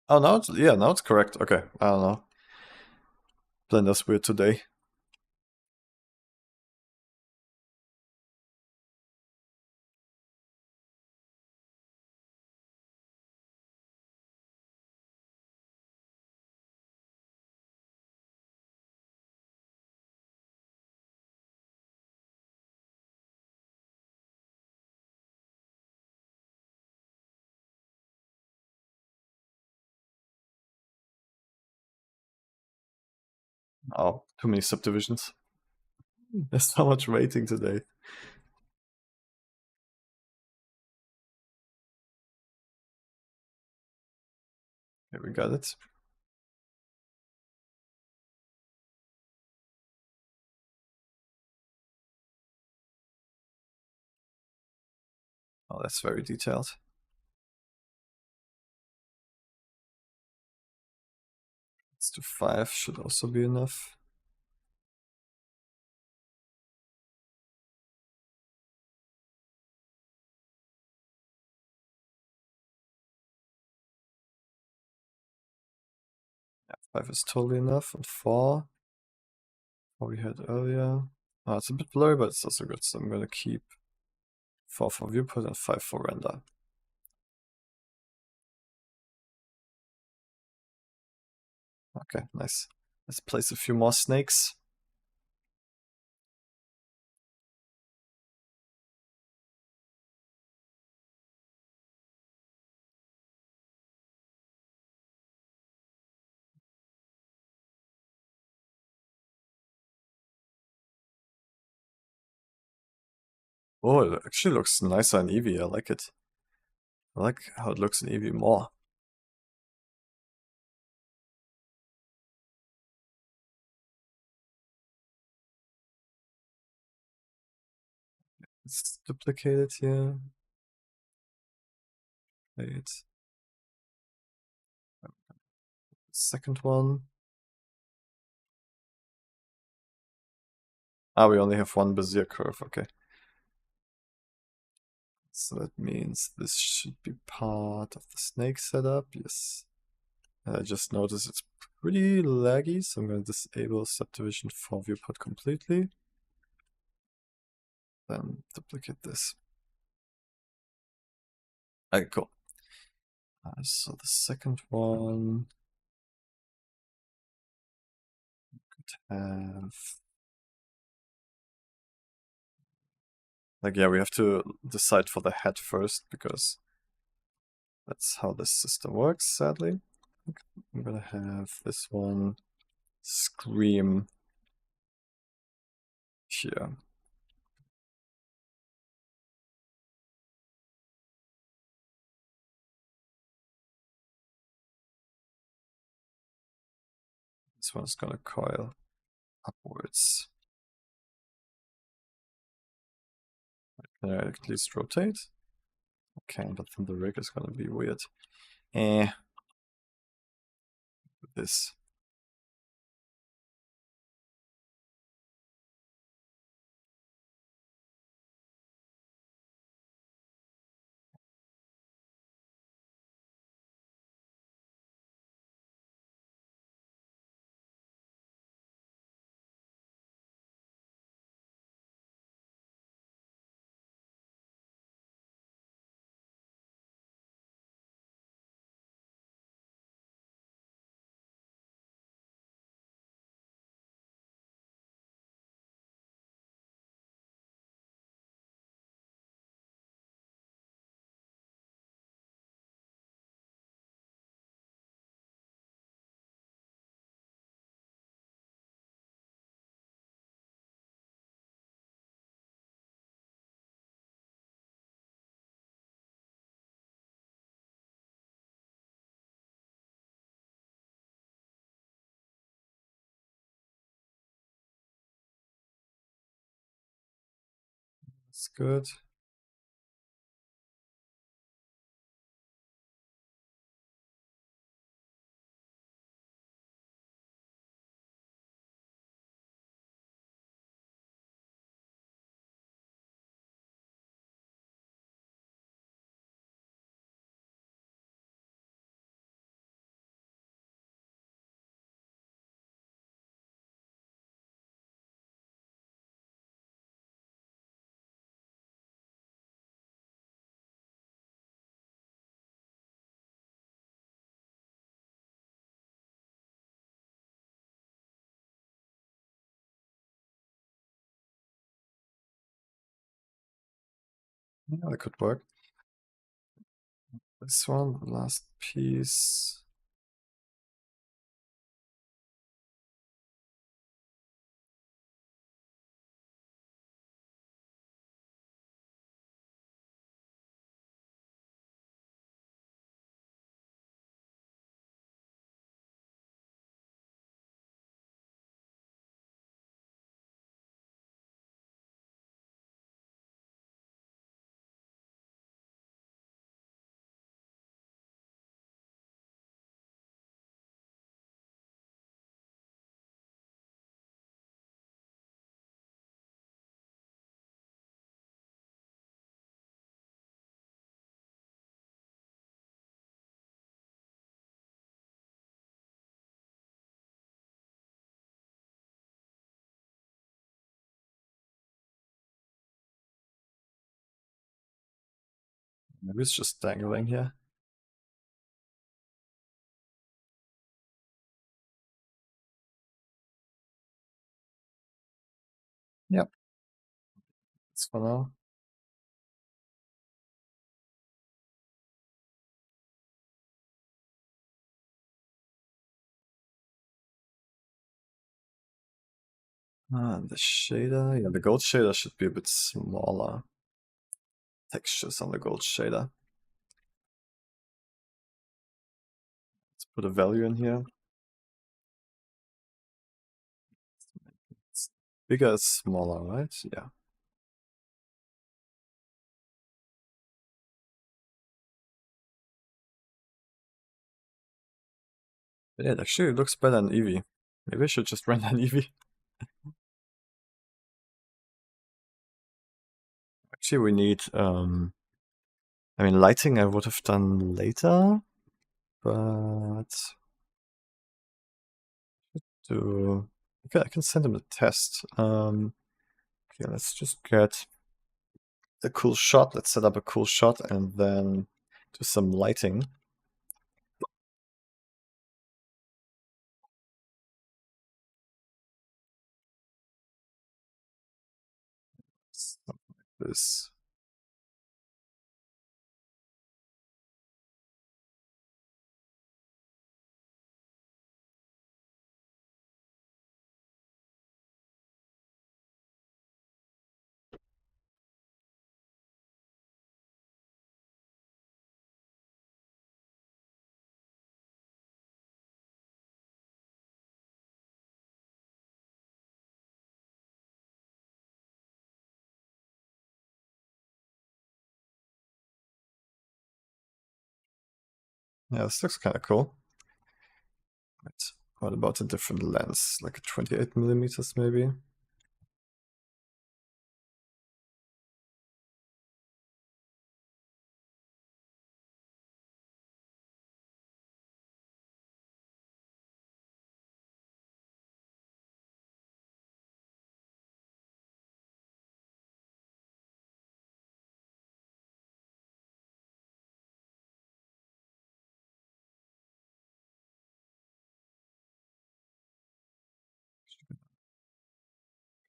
Oh, now it's, yeah, now it's correct. Okay, I don't know. Blender's weird today. Oh, too many subdivisions. There's so much waiting today. Okay, we got it. Oh, that's very detailed. Let's do 5, should also be enough. Yeah, 5 is totally enough, and 4, what we had earlier. Oh, it's a bit blurry, but it's also good, so I'm gonna keep 4 for viewport and 5 for render. Okay, nice. Let's place a few more snakes. Oh, it actually looks nicer in Eevee, I like it. I like how it looks in Eevee more. Let's duplicate it here. Wait. Second one. Ah, we only have one Bezier curve, okay. So that means this should be part of the snake setup, yes. And I just noticed it's pretty laggy, so I'm going to disable subdivision for viewport completely. Then duplicate this. Okay, cool. So the second one could have... Like, yeah, we have to decide for the head first, because that's how this system works, sadly. I'm gonna have this one scream here. This one's gonna coil upwards. Can I at least rotate? Okay, but then the rig is gonna be weird. This. That's good. Yeah, that could work. This one, the last piece. Maybe it's just dangling here. Yep. That's for now. The shader, yeah, the gold shader should be a bit smaller. Textures on the gold shader. Let's put a value in here. It's bigger is smaller, right? Yeah. Yeah, it actually looks better in Eevee. Maybe I should just run an Eevee. Actually, we need, I mean, lighting I would have done later, but okay, I can send him a test. Okay, let's just get a cool shot. Let's set up a cool shot and then do some lighting. Something like this. Yeah, this looks kind of cool. Right. What about a different lens, like a 28 millimeters maybe?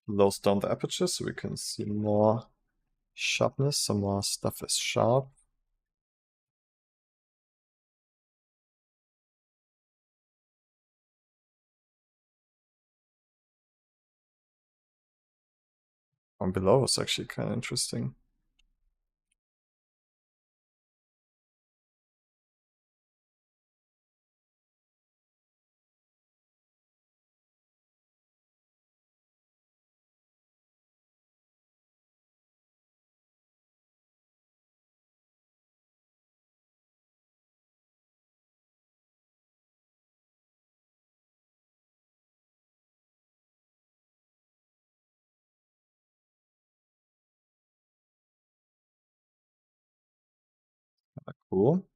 Close down the aperture so we can see more sharpness, some more stuff is sharp. One below is actually kind of interesting. Cool.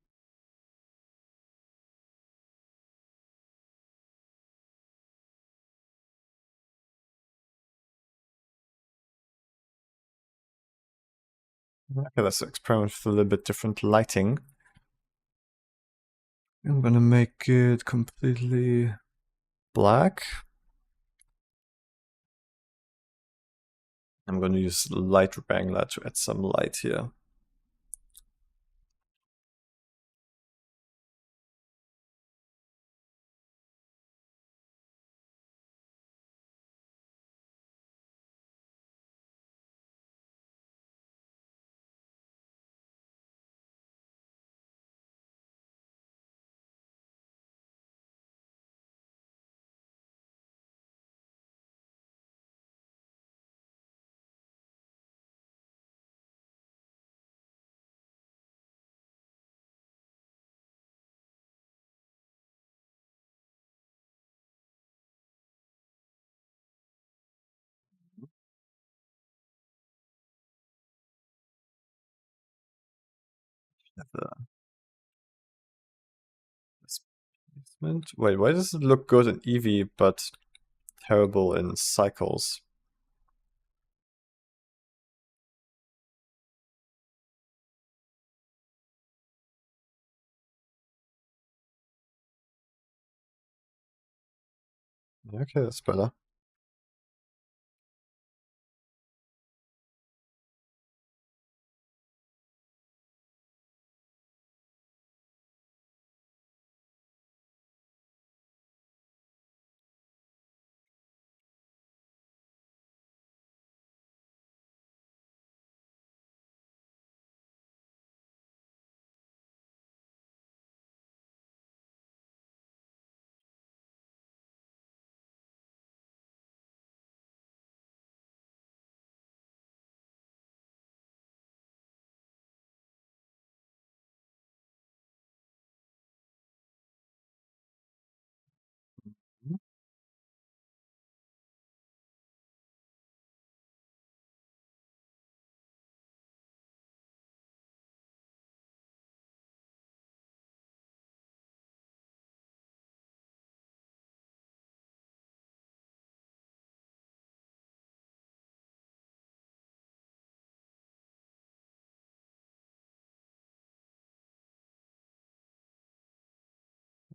Okay, let's experiment with a little bit different lighting. I'm gonna make it completely black. I'm gonna use Light Wrangler to add some light here. Have the displacement. Wait, why does it look good in Eevee but terrible in Cycles? Okay, that's better.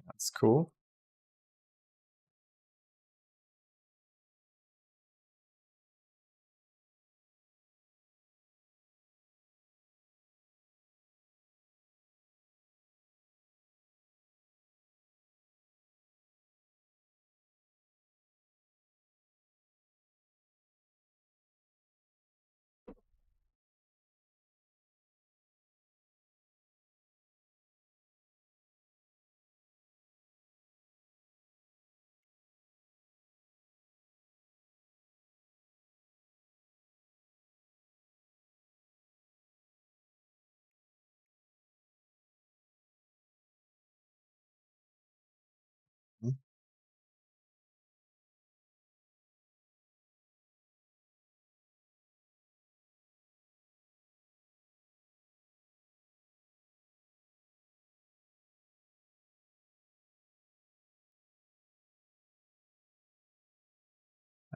That's cool. Mhm.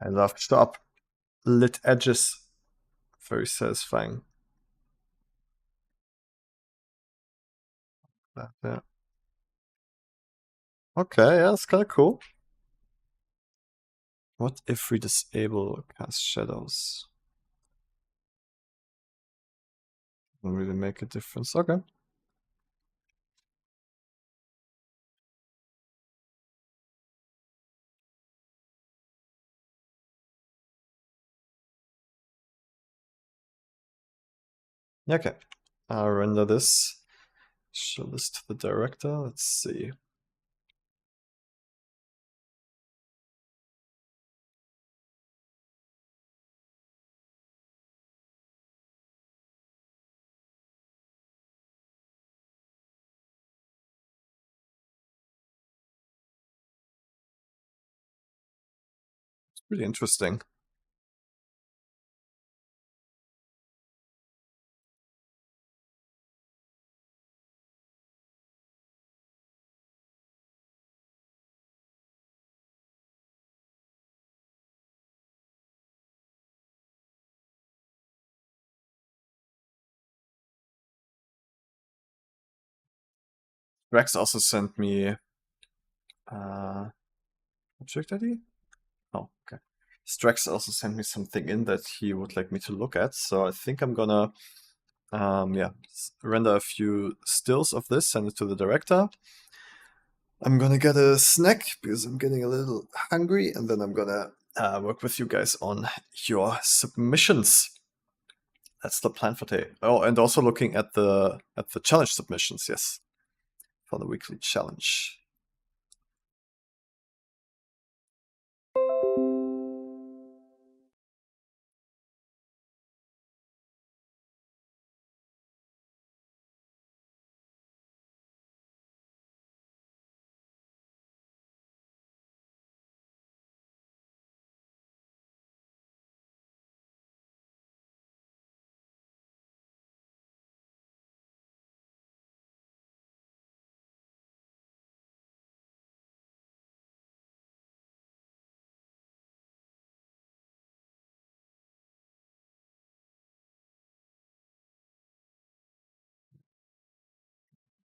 I love sharp lit edges. Very satisfying. Yeah. Okay, yeah, that's kind of cool. What if we disable cast shadows? Won't really make a difference. Okay. Okay. I'll render this. Show this to the director. Let's see. It's pretty interesting. Rex also sent me object ID? Oh, okay. Strax also sent me something in that he would like me to look at, so I think I'm gonna render a few stills of this, send it to the director. I'm gonna get a snack because I'm getting a little hungry, and then I'm gonna work with you guys on your submissions. That's the plan for today. Oh, and also looking at the challenge submissions, yes, for the weekly challenge.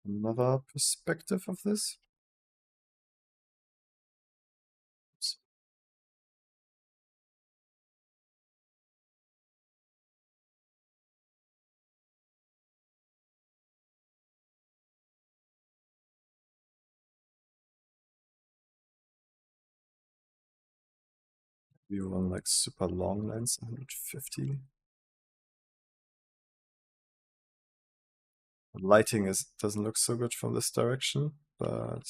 Another perspective of this. We want like super long lens, 150. The lighting doesn't look so good from this direction, but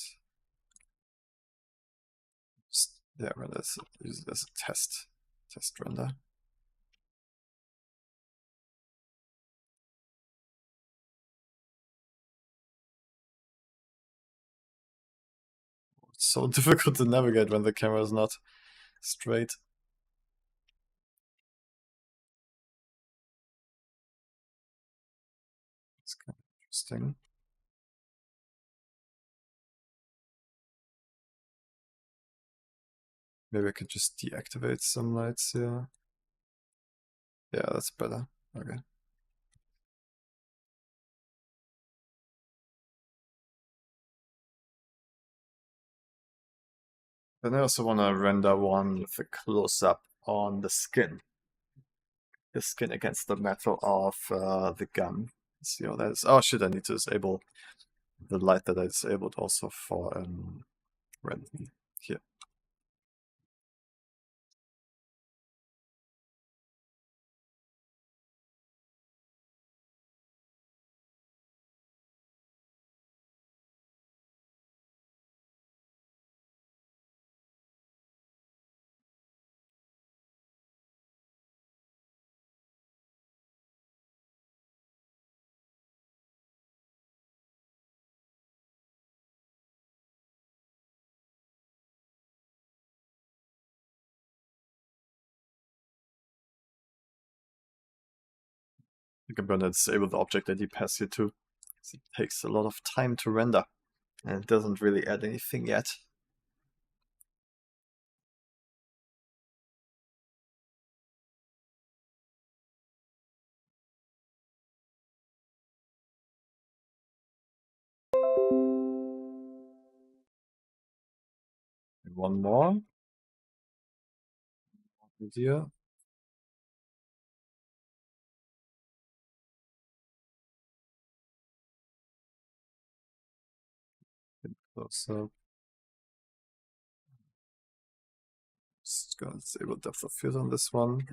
yeah, let's use it as a test render. It's so difficult to navigate when the camera is not straight. It's kind of interesting. Maybe I could just deactivate some lights here. Yeah, that's better. Okay. Then I also want to render one with a close-up on the skin. The skin against the metal of the gun. Let's see how that is. Oh shit, I need to disable the light that I disabled also for rendering here. I think I'm gonna disable the object ID pass here too. It takes a lot of time to render, and it doesn't really add anything yet. And one more. Here. Close up. Just gonna disable depth of field on this one.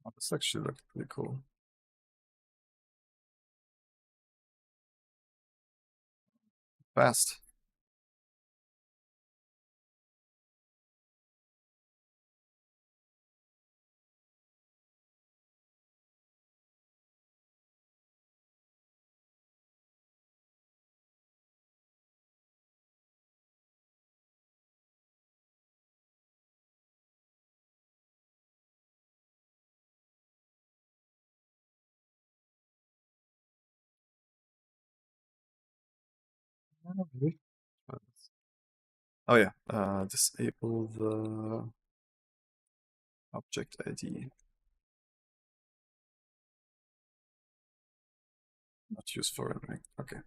Oh, this actually looks pretty cool. Fast. Oh yeah, disable the object ID. Not used for rendering. Okay.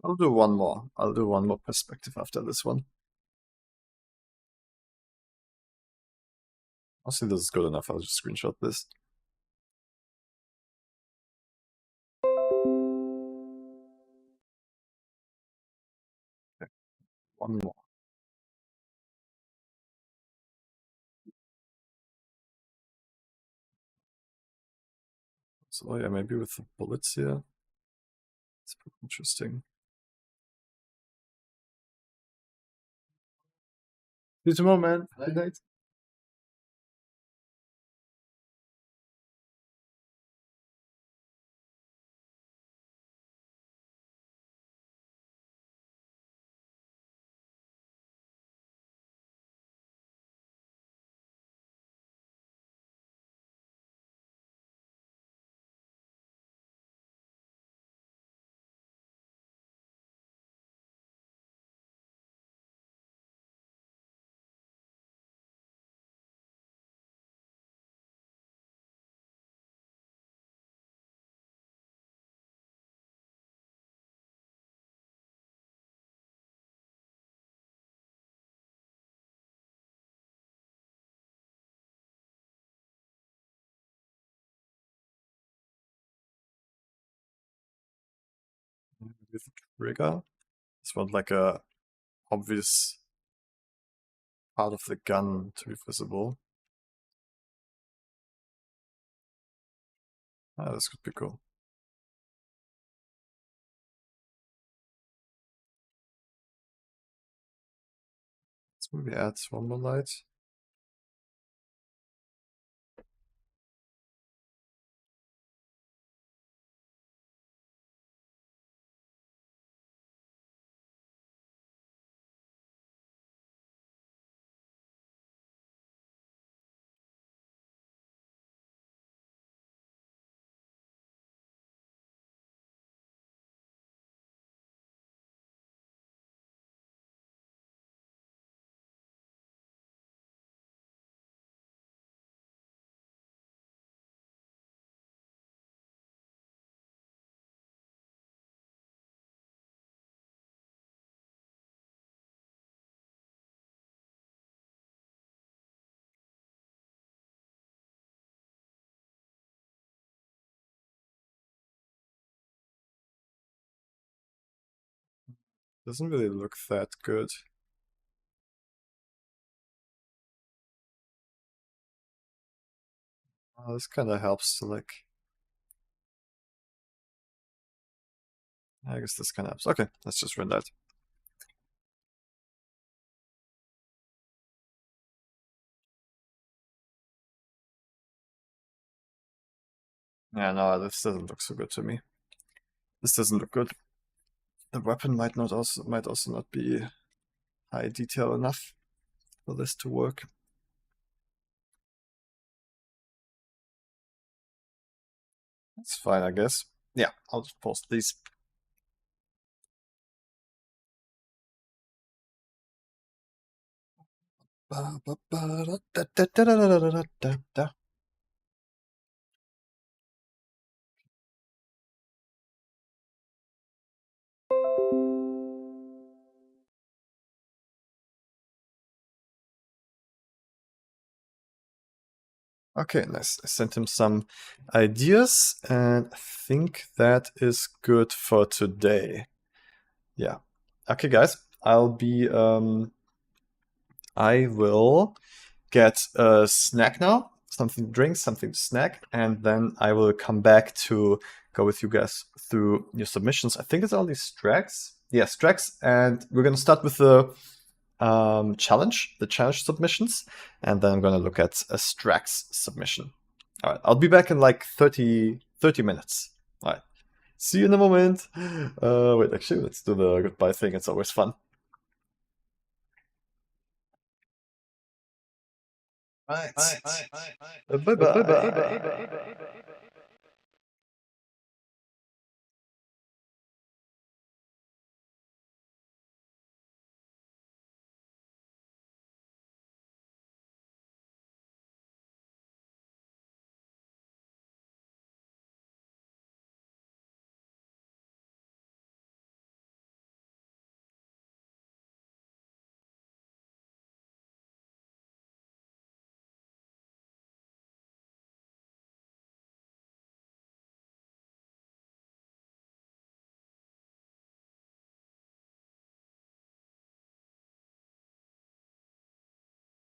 I'll do one more. I'll do one more perspective after this one. I'll see this is good enough. I'll just screenshot this. Okay. One more. So yeah, maybe with the bullets here. It's pretty interesting. See you tomorrow, man. Good night. With the trigger. This one like a obvious part of the gun to be visible. Ah, this could be cool. Let's maybe add one more light. Doesn't really look that good. This kind of helps to like. I guess this kind of helps. Okay, let's just run that. Yeah, no, this doesn't look so good to me. This doesn't look good. The weapon might also not be high detail enough for this to work. That's fine, I guess. Yeah, I'll just post these. Okay, nice. I sent him some ideas and I think that is good for today. Yeah. Okay, guys, I will get a snack now, something to drink, something to snack, and then I will come back to go with you guys through your submissions. I think it's only Strax. Yeah, Strax, and we're gonna start with the challenge submissions, and then I'm gonna look at a Strax submission. All right, I'll be back in like 30 minutes. All right, see you in a moment. Wait, actually, let's do the goodbye thing. It's always fun. Bye bye.